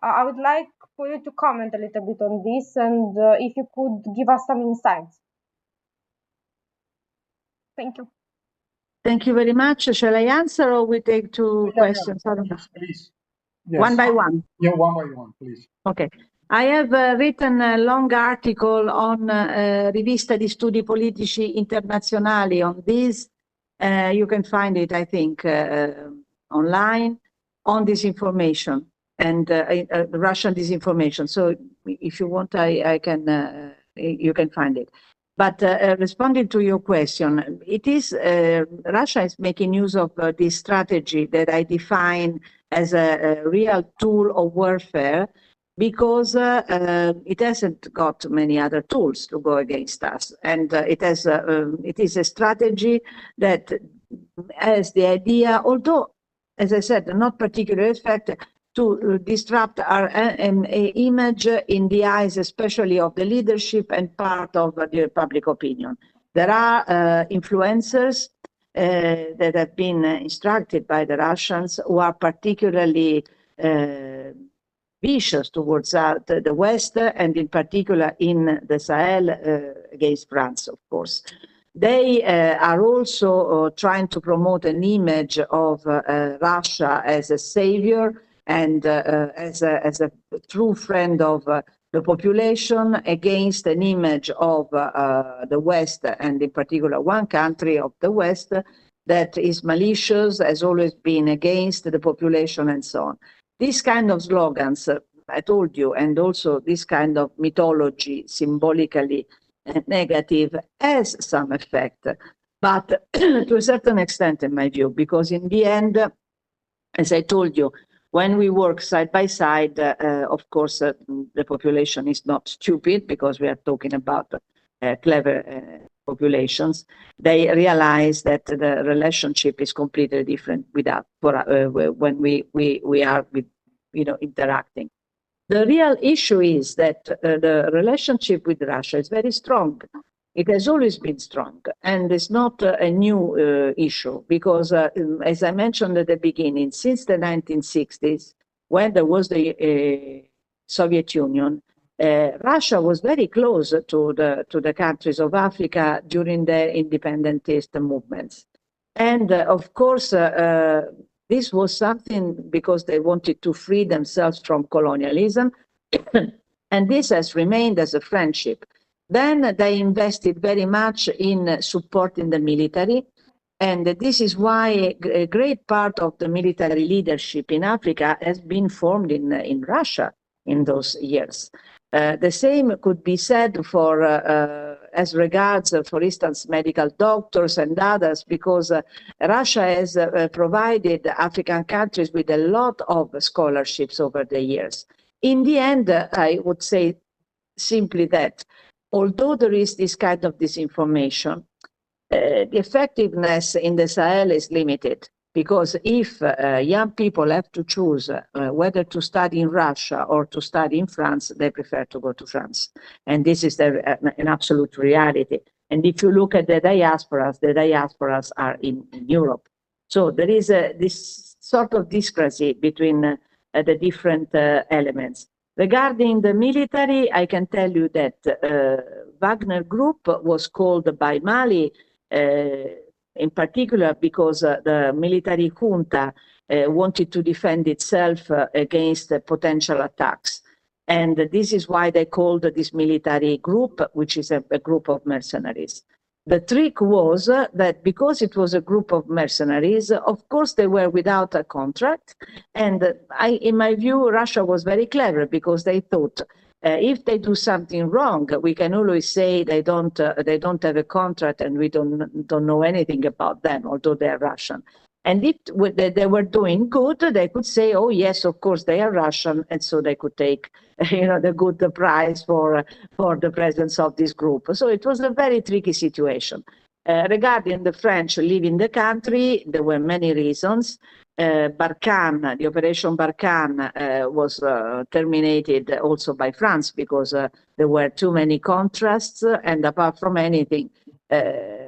I would like for you to comment a little bit on this, and if you could give us some insights. Thank you. Thank you very much. Shall I answer, or we take two questions? Please. Yes. One by one. Yeah, one by one, please. Okay. I have written a long article on Rivista di Studi Politici Internazionali on this. You can find it, I think, online, on disinformation and Russian disinformation. So if you want, I can, you can find it. But responding to your question, it is Russia is making use of this strategy that I define as a real tool of warfare, because it hasn't got many other tools to go against us. And it is a strategy that has the idea, although, as I said, not particularly effective, to disrupt our image in the eyes, especially of the leadership and part of the public opinion. There are influencers that have been instructed by the Russians who are particularly vicious towards the West, and in particular in the Sahel against France, of course. They are also trying to promote an image of Russia as a savior and as a true friend of the population against an image of the West, and in particular one country of the West that is malicious, has always been against the population and so on. These kind of slogans, I told you, and also this kind of mythology, symbolically negative, has some effect, but to a certain extent, in my view, because in the end, as I told you, when we work side by side, of course, the population is not stupid, because we are talking about clever populations. They realize that the relationship is completely different when we are interacting. The real issue is that the relationship with Russia is very strong. It has always been strong, and it's not a new issue, because, as I mentioned at the beginning, since the 1960s, when there was the Soviet Union, Russia was very close to the countries of Africa during the independentist movements. And of course, this was something because they wanted to free themselves from colonialism, and this has remained as a friendship. Then they invested very much in supporting the military, and this is why a great part of the military leadership in Africa has been formed in Russia in those years. The same could be said for as regards, for instance, medical doctors and others, because Russia has provided African countries with a lot of scholarships over the years. In the end, I would say simply that although there is this kind of disinformation, the effectiveness in the Sahel is limited, because if young people have to choose whether to study in Russia or to study in France, they prefer to go to France. And this is an absolute reality. And if you look at the diasporas are in Europe. So there is this sort of discrepancy between the different elements. Regarding the military, I can tell you that Wagner Group was called by Mali in particular because the military junta wanted to defend itself against potential attacks. And this is why they called this military group, which is a group of mercenaries. The trick was that because it was a group of mercenaries, of course they were without a contract. And in my view, Russia was very clever, because they thought, if they do something wrong, we can always say they don't have a contract and we don't know anything about them, although they're Russian. And if they were doing good, they could say, oh yes, of course they are Russian, and so they could take, the good price for the presence of this group. So it was a very tricky situation. Regarding the French leaving the country, there were many reasons. Barkhane, the Operation Barkhane was terminated also by France because there were too many contrasts, and apart from anything,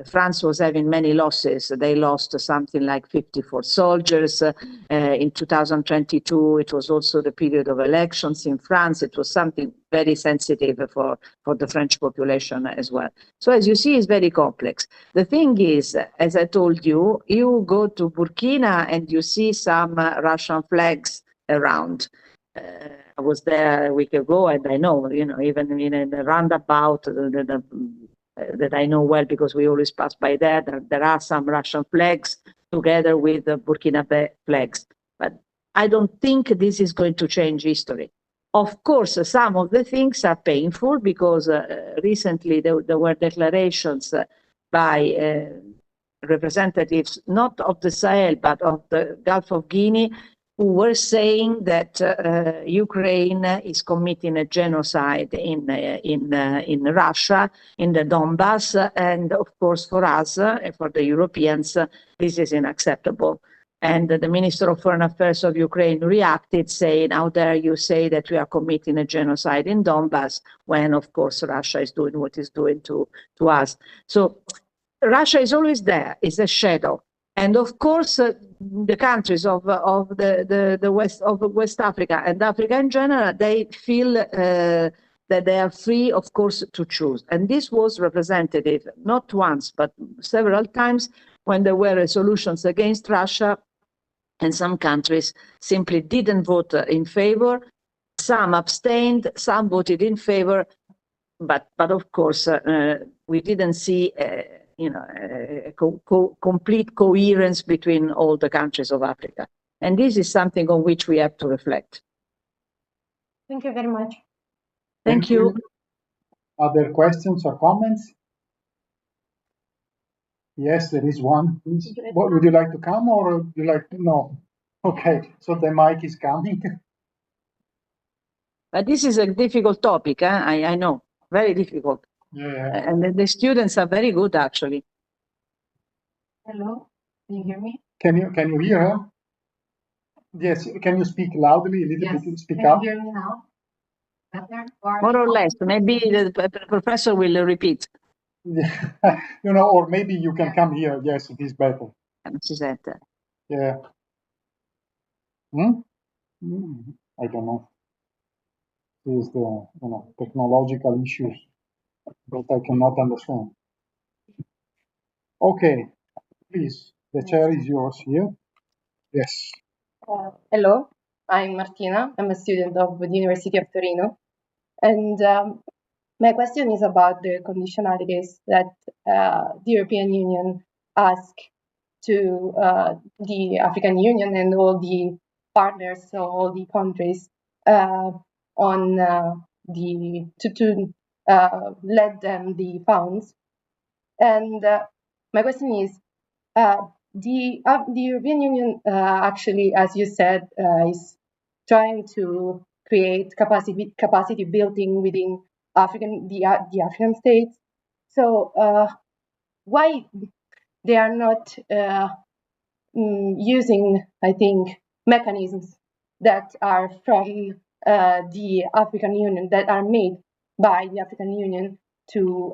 France was having many losses. They lost something like 54 soldiers. In 2022, it was also the period of elections in France. It was something very sensitive for the French population as well. So as you see, it's very complex. The thing is, as I told you, you go to Burkina and you see some Russian flags around. I was there a week ago, and I know, even in a roundabout that I know well because we always pass by there are some Russian flags together with the Burkina flags. But I don't think this is going to change history. Of course, some of the things are painful because recently there were declarations by representatives, not of the Sahel, but of the Gulf of Guinea, who were saying that Ukraine is committing a genocide in Russia, in the Donbass, and of course for us, for the Europeans, this is unacceptable. And the Minister of Foreign Affairs of Ukraine reacted, saying, "How dare you say that we are committing a genocide in Donbass when, of course, Russia is doing what it's doing to us." So Russia is always there; it's a shadow. And of course, the countries of the West of West Africa and Africa in general, they feel that they are free, of course, to choose. And this was representative not once but several times when there were resolutions against Russia, and some countries simply didn't vote in favor. Some abstained, some voted in favor, but of course we didn't see. Complete coherence between all the countries of Africa. And this is something on which we have to reflect. Thank you very much. Thank you. Other questions or comments? Yes, there is one. Please. What, would you like to come or would you like to? No. Okay, so the mic is coming. But this is a difficult topic, I know, very difficult. Yeah. And the students are very good, actually. Hello, can you hear me? Can you hear her? Yes. Can you speak loudly a little bit? Speak up. Can you hear me now? Better? More or less. Maybe the professor will repeat. Or maybe you can come here. Yes, it is better. Yeah. I don't know. Is the technological issues that I cannot understand. Okay, please. The chair is yours here. Yes. Hello, I'm Martina. I'm a student of the University of Torino. And my question is about the conditionalities that the European Union asked to the African Union and all the partners, so all the countries, on to let them the funds. And my question is, the European Union actually, as you said, is trying to create capacity building within the African states. So why they are not using, I think, mechanisms that are from the African Union, that are made by the African Union to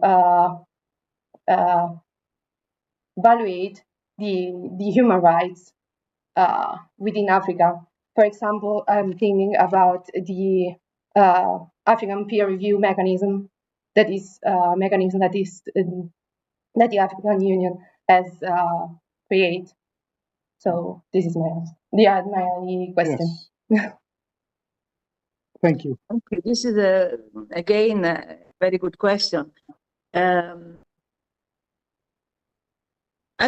evaluate the human rights within Africa. For example, I'm thinking about the African peer review mechanism. That is a mechanism that the African Union has created. So this is my question. Yes. Thank you. Okay, this is again a very good question. I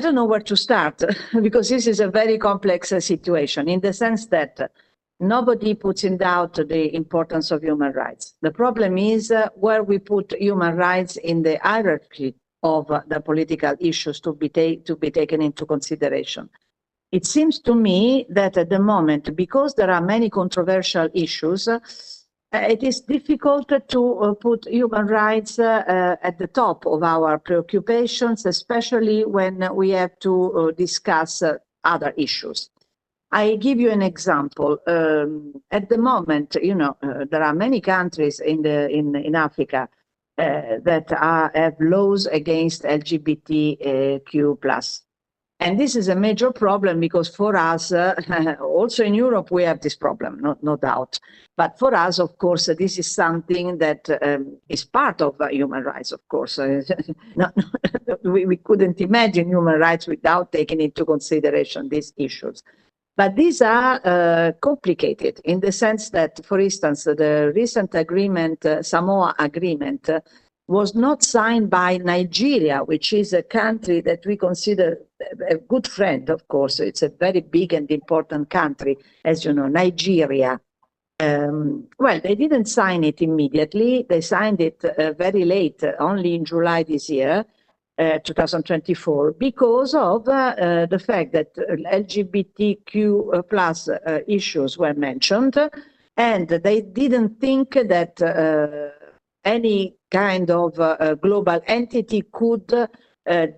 don't know where to start because this is a very complex situation in the sense that nobody puts in doubt the importance of human rights. The problem is where we put human rights in the hierarchy of the political issues to be taken into consideration. It seems to me that at the moment, because there are many controversial issues, it is difficult to put human rights at the top of our preoccupations, especially when we have to discuss other issues. I give you an example. At the moment, there are many countries in Africa that have laws against LGBTQ+. And this is a major problem because for us, also in Europe, we have this problem, no doubt. But for us, of course, this is something that is part of human rights, of course. We couldn't imagine human rights without taking into consideration these issues. But these are complicated in the sense that, for instance, the recent agreement, Samoa Agreement, was not signed by Nigeria, which is a country that we consider a good friend, of course. It's a very big and important country, as you know, Nigeria. Well, they didn't sign it immediately. They signed it very late, only in July this year. 2024 because of the fact that LGBTQ plus issues were mentioned, and they didn't think that any kind of global entity could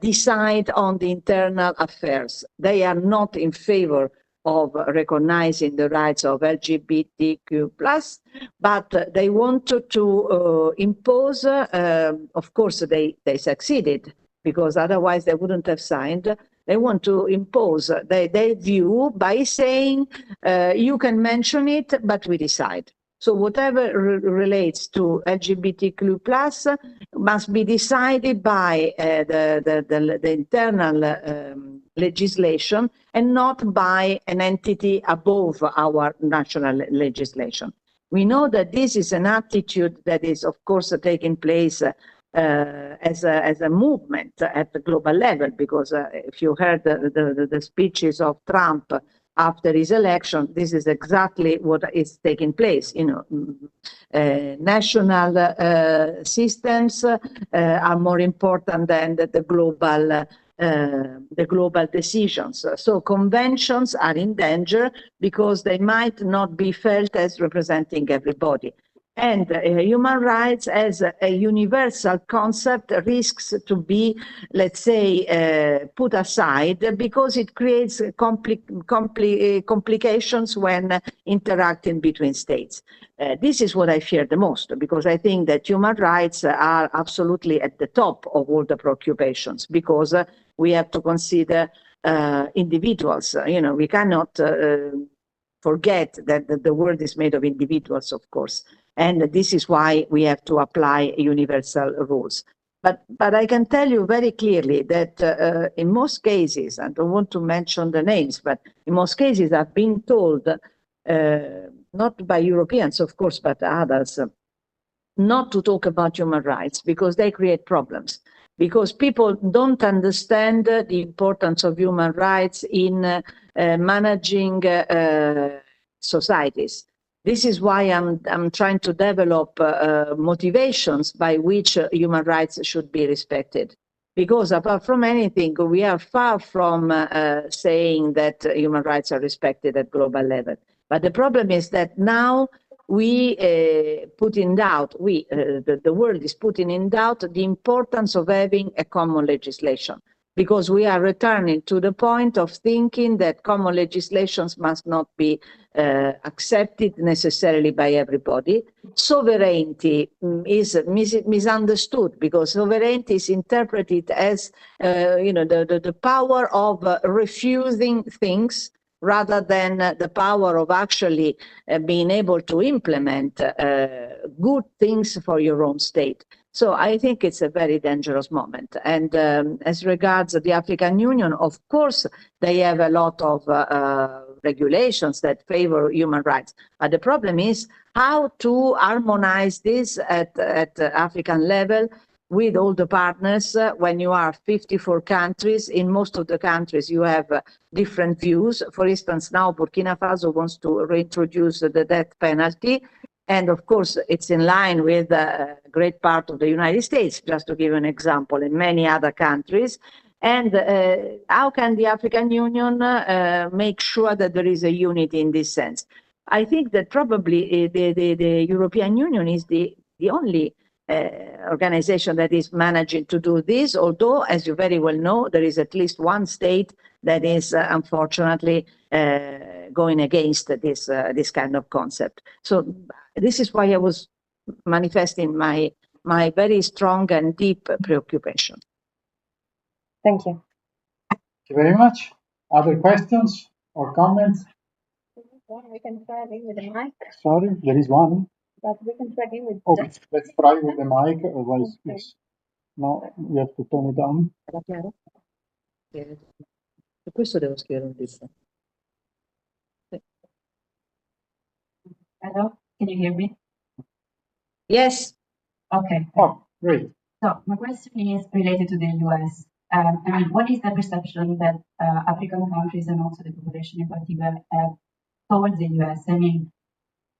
decide on the internal affairs. They are not in favor of recognizing the rights of LGBTQ plus, but they wanted to impose, of course they succeeded, because otherwise they wouldn't have signed. They want to impose their view by saying, you can mention it, but we decide. So whatever relates to LGBTQ plus must be decided by the internal legislation and not by an entity above our national legislation. We know that this is an attitude that is, of course, taking place as a movement at the global level, because if you heard the speeches of Trump after his election, this is exactly what is taking place. National systems are more important than the global decisions. So conventions are in danger because they might not be felt as representing everybody. And human rights as a universal concept risks to be, let's say, put aside because it creates complications when interacting between states. This is what I fear the most, because I think that human rights are absolutely at the top of all the preoccupations, because we have to consider individuals. We cannot forget that the world is made of individuals, of course. And this is why we have to apply universal rules. But I can tell you very clearly that in most cases, I don't want to mention the names, but in most cases I've been told, not by Europeans, of course, but others, not to talk about human rights because they create problems. Because people don't understand the importance of human rights in managing societies. This is why I'm trying to develop motivations by which human rights should be respected. Because apart from anything, we are far from saying that human rights are respected at global level. But the problem is that now we put in doubt, the world is putting in doubt the importance of having a common legislation, because we are returning to the point of thinking that common legislations must not be accepted necessarily by everybody. Sovereignty is misunderstood, because sovereignty is interpreted as the power of refusing things rather than the power of actually being able to implement good things for your own state. So I think it's a very dangerous moment. And as regards the African Union, of course, they have a lot of regulations that favor human rights. But the problem is how to harmonize this at African level with all the partners. When you are 54 countries, in most of the countries you have different views. For instance, now Burkina Faso wants to reintroduce the death penalty. And of course, it's in line with a great part of the United States, just to give an example, and many other countries. And how can the African Union make sure that there is a unity in this sense? I think that probably the European Union is the only organization that is managing to do this, although, as you very well know, there is at least one state that is unfortunately going against this kind of concept. So this is why I was manifesting my very strong and deep preoccupation. Thank you. Thank you very much. Other questions or comments? We can try again with the mic. Sorry, there is one. But we can try again with. Okay, let's try with the mic, otherwise it's no, you have to turn it down. Era chiaro? Per questo devo scrivere un libro. Hello, can you hear me? Yes. Okay. Oh, great. So my question is related to the US. I mean, what is the perception that African countries and also the population in particular have towards the US? I mean,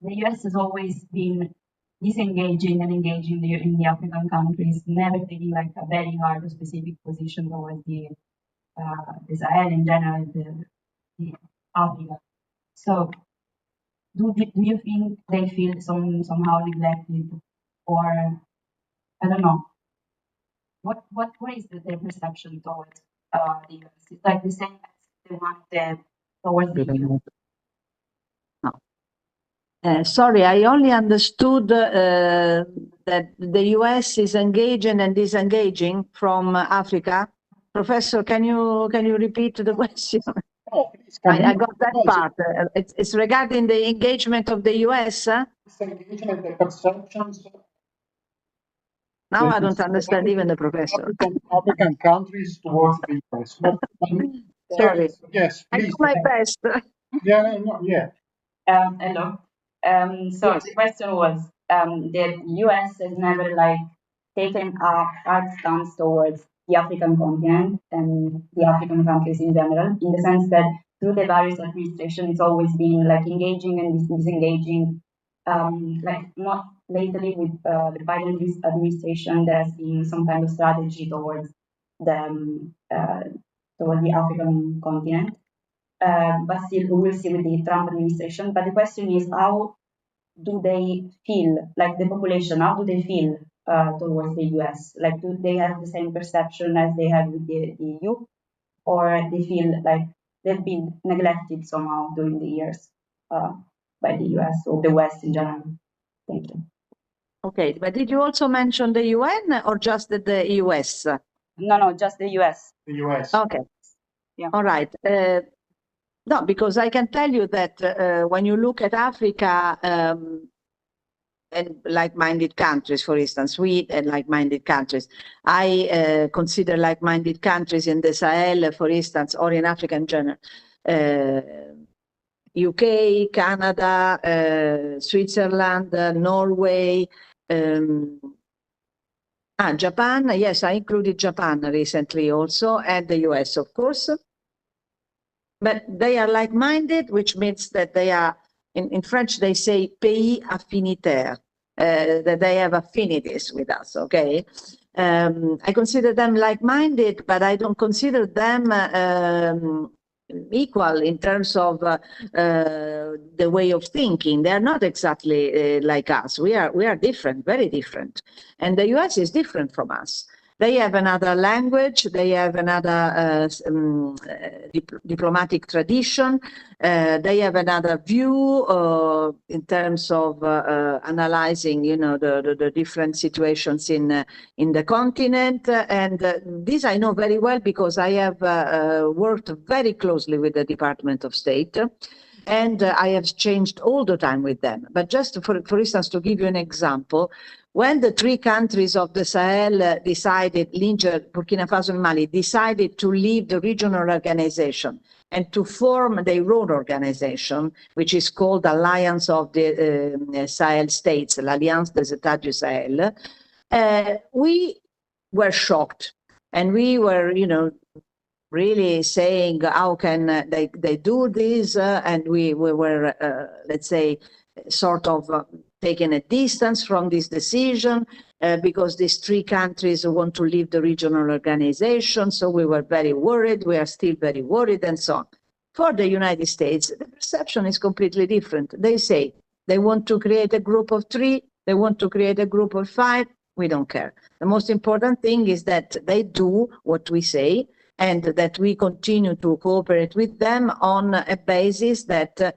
the US has always been disengaging and engaging in the African countries, never taking like a very hard or specific position towards the Sahel in general, the Africa. So, do you think they feel somehow neglected, or I don't know? What is their perception towards the US? It's like the same as the one towards the EU. Sorry, I only understood that the US is engaging and disengaging from Africa. Professor, can you repeat the question? Oh, I got that part. It's regarding the engagement of the US. It's engagement, the perceptions. Now I don't understand even the professor. African countries towards the US. Sorry. Yes, I please. do my best. Yeah, no, yeah. Hello. So Yes. the question was, the US has never like taken a hard stance towards the African continent and the African countries in general, in the sense that through the various administrations, it's always been like engaging and disengaging. Like not lately with the Biden administration, there has been some kind of strategy towards the African continent. But still, we will see with the Trump administration. But the question is, how do they feel, like the population, how do they feel towards the US? Like, do they have the same perception as they have with the EU? Or they feel like they've been neglected somehow during the years by the US or the West in general? Thank you. Okay, but did you also mention the UN or just the US? No, just the US. The US. Okay. Yeah. All right. No, because I can tell you that when you look at Africa and like-minded countries, for instance, we and like-minded countries, I consider like-minded countries in the Sahel, for instance, or in Africa in general, UK, Canada, Switzerland, Norway, Japan. Yes, I included Japan recently also, and the US, of course. But they are like-minded, which means that they are, in French, they say pays affinitaires, that they have affinities with us, okay? I consider them like-minded, but I don't consider them equal in terms of the way of thinking. They are not exactly like us. We are different, very different. And the US is different from us. They have another language, they have another diplomatic tradition, they have another view in terms of analyzing, you know, the different situations in the continent. And this I know very well because I have worked very closely with the Department of State. And I have changed all the time with them. But just for instance, to give you an example, when the three countries of the Sahel decided, Niger, Burkina Faso and Mali, decided to leave the regional organization and to form their own organization, which is called Alliance of the Sahel States, l'Alliance des États du Sahel, we were shocked. And we were, you know, really saying, how can they do this? And we were, let's say, sort of taking a distance from this decision because these three countries want to leave the regional organization. So we were very worried. We are still very worried and so on. For the United States, the perception is completely different. They say they want to create a group of 3. They want to create a group of 5. We don't care. The most important thing is that they do what we say, and that we continue to cooperate with them on a basis that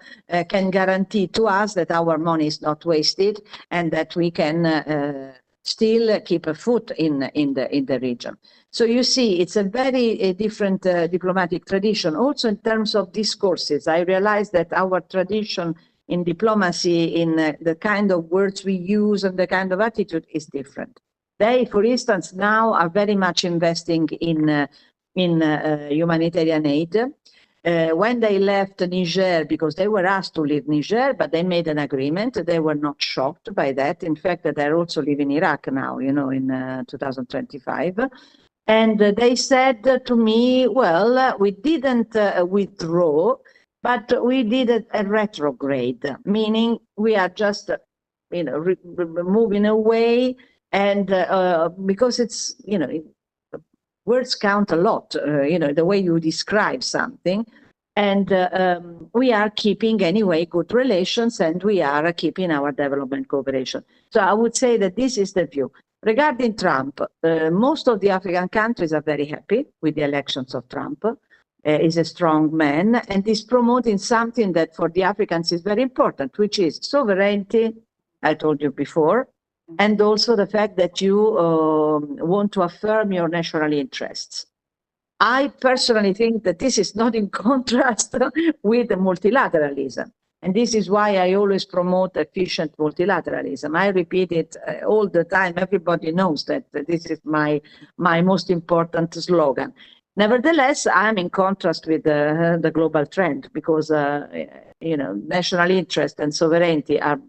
can guarantee to us that our money is not wasted and that we can still keep a foot in the region. So you see, it's a very different diplomatic tradition. Also in terms of discourses, I realize that our tradition in diplomacy, in the kind of words we use and the kind of attitude is different. They, for instance, now are very much investing in humanitarian aid. When they left Niger, because they were asked to leave Niger, but they made an agreement, they were not shocked by that. In fact, they're also leaving Iraq now, you know, in 2025. And they said to me, well, we didn't withdraw, but we did a retrograde, meaning we are just moving away, and because it's, words count a lot, the way you describe something. And we are keeping anyway good relations, and we are keeping our development cooperation. So I would say that this is the view. Regarding Trump, most of the African countries are very happy with the elections of Trump. He's a strong man, and is promoting something that for the Africans is very important, which is sovereignty, I told you before, and also the fact that you want to affirm your national interests. I personally think that this is not in contrast with multilateralism. And this is why I always promote efficient multilateralism. I repeat it all the time. Everybody knows that this is my most important slogan. Nevertheless, I'm in contrast with the global trend, because national interest and sovereignty are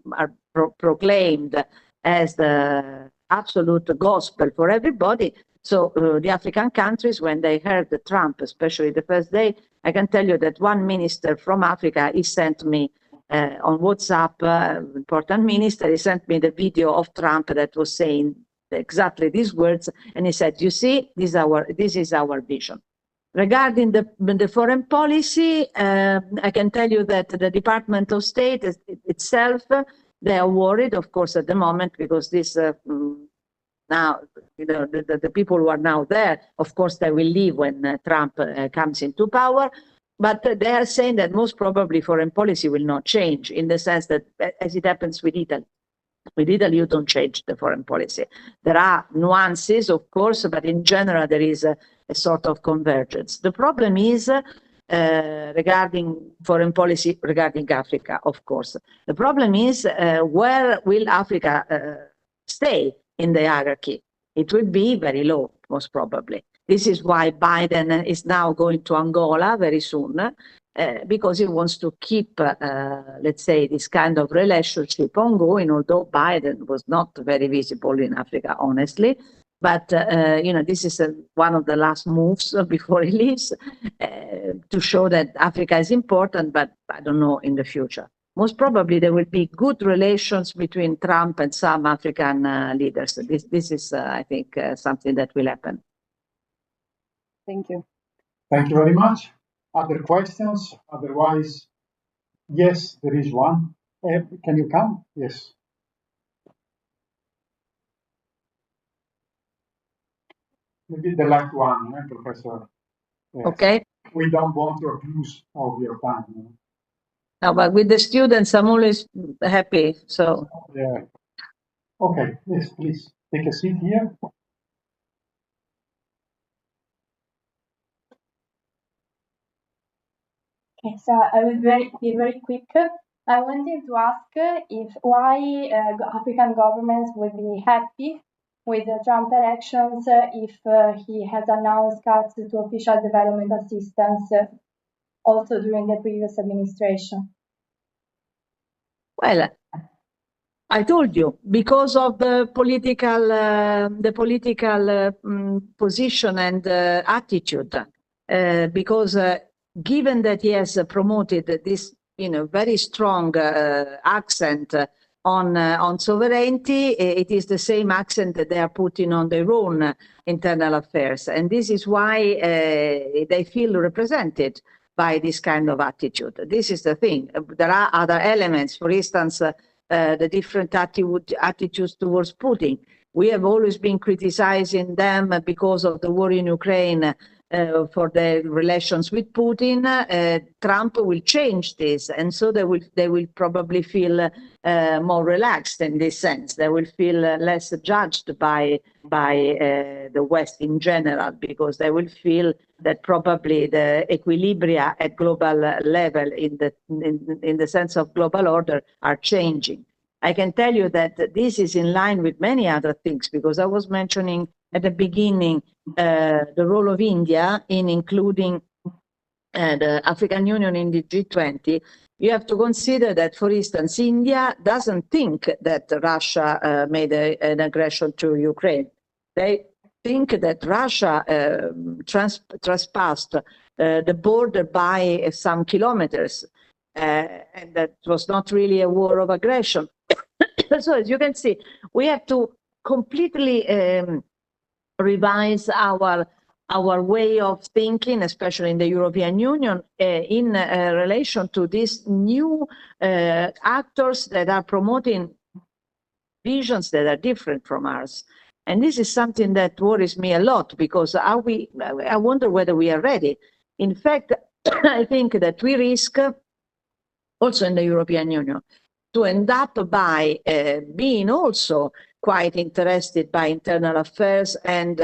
proclaimed as the absolute gospel for everybody. So the African countries, when they heard Trump, especially the first day, I can tell you that one minister from Africa, he sent me on WhatsApp, important minister, he sent me the video of Trump that was saying exactly these words, and he said, "You see, this is our vision." Regarding the foreign policy, I can tell you that the Department of State itself, they are worried, of course, at the moment, because this now, the people who are now there, of course, they will leave when Trump comes into power. But they are saying that most probably foreign policy will not change, in the sense that, as it happens with Italy. With Italy, you don't change the foreign policy. There are nuances, of course, but in general, there is a sort of convergence. The problem is regarding foreign policy, regarding Africa, of course. The problem is where will Africa stay in the hierarchy? It will be very low, most probably. This is why Biden is now going to Angola very soon, because he wants to keep, let's say, this kind of relationship ongoing, although Biden was not very visible in Africa, honestly. But, this is one of the last moves before he leaves, to show that Africa is important, but I don't know in the future. Most probably there will be good relations between Trump and some African leaders. This is, I think, something that will happen. Thank you. Thank you very much. Other questions? Otherwise, yes, there is one. Can you come? Yes. Maybe the last one, Professor. Yes. Okay. We don't want to abuse of your time. No, but with the students, I'm always happy. So. Yeah. Okay. Yes, please take a seat here. Okay, so I will be very quick. I wanted to ask why African governments would be happy with the Trump elections if he has announced cuts to official development assistance also during the previous administration. Well, I told you, because of the political position and attitude, because given that he has promoted this, very strong accent on sovereignty, it is the same accent that they are putting on their own internal affairs, and this is why they feel represented by this kind of attitude. This is the thing. There are other elements, for instance, the different attitudes towards Putin. We have always been criticizing them because of the war in Ukraine for their relations with Putin. Trump will change this, and so they will probably feel more relaxed in this sense. They will feel less judged by the West in general, because they will feel that probably the equilibria at global level in the sense of global order are changing. I can tell you that this is in line with many other things, because I was mentioning at the beginning the role of India in including the African Union in the G20. You have to consider that, for instance, India doesn't think that Russia made an aggression to Ukraine. They think that Russia trespassed the border by some kilometers, and that was not really a war of aggression. So as you can see, we have to completely revise our way of thinking, especially in the European Union, in relation to these new actors that are promoting visions that are different from ours. And this is something that worries me a lot, because I wonder whether we are ready. In fact, I think that we risk, also in the European Union, to end up by being also quite interested by internal affairs and,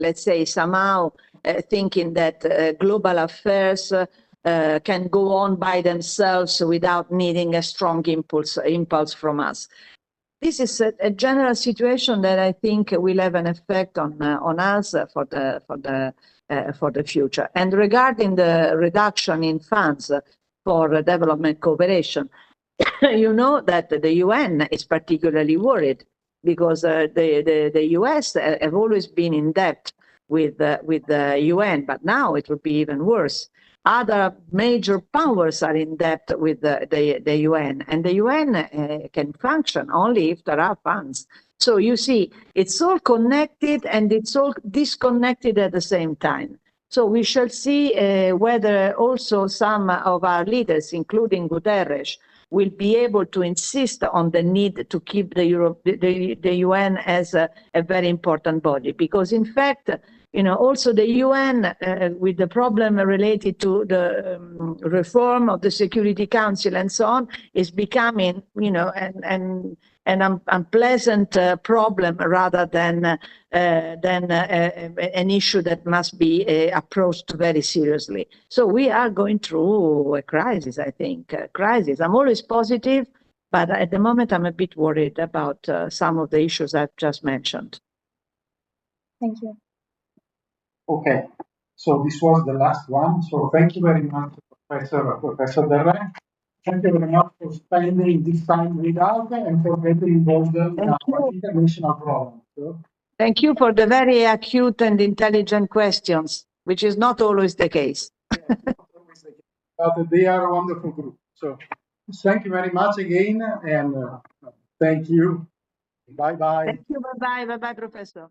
let's say, somehow thinking that global affairs can go on by themselves without needing a strong impulse from us. This is a general situation that I think will have an effect on us for the future. And regarding the reduction in funds for development cooperation, you know that the UN is particularly worried, because the US have always been in debt with the UN, but now it will be even worse. Other major powers are in debt with the UN, and the UN can function only if there are funds. So you see, it's all connected and it's all disconnected at the same time. So we shall see whether also some of our leaders, including Guterres, will be able to insist on the need to keep the UN as a very important body. Because in fact, you know, also the UN, with the problem related to the reform of the Security Council and so on, is becoming, you know, an unpleasant problem rather than an issue that must be approached very seriously. So we are going through a crisis, I think, a crisis. I'm always positive, but at the moment I'm a bit worried about some of the issues I've just mentioned. Thank you. Okay, so this was the last one. So thank you very much, Professor Del Re. Thank you very much for spending this time with us and for getting involved in our international program. So, thank you for the very acute and intelligent questions, which is not always the case. but they are a wonderful group. So thank you very much again, and thank you. Bye-bye. Thank you. Bye-bye. Bye-bye, Professor.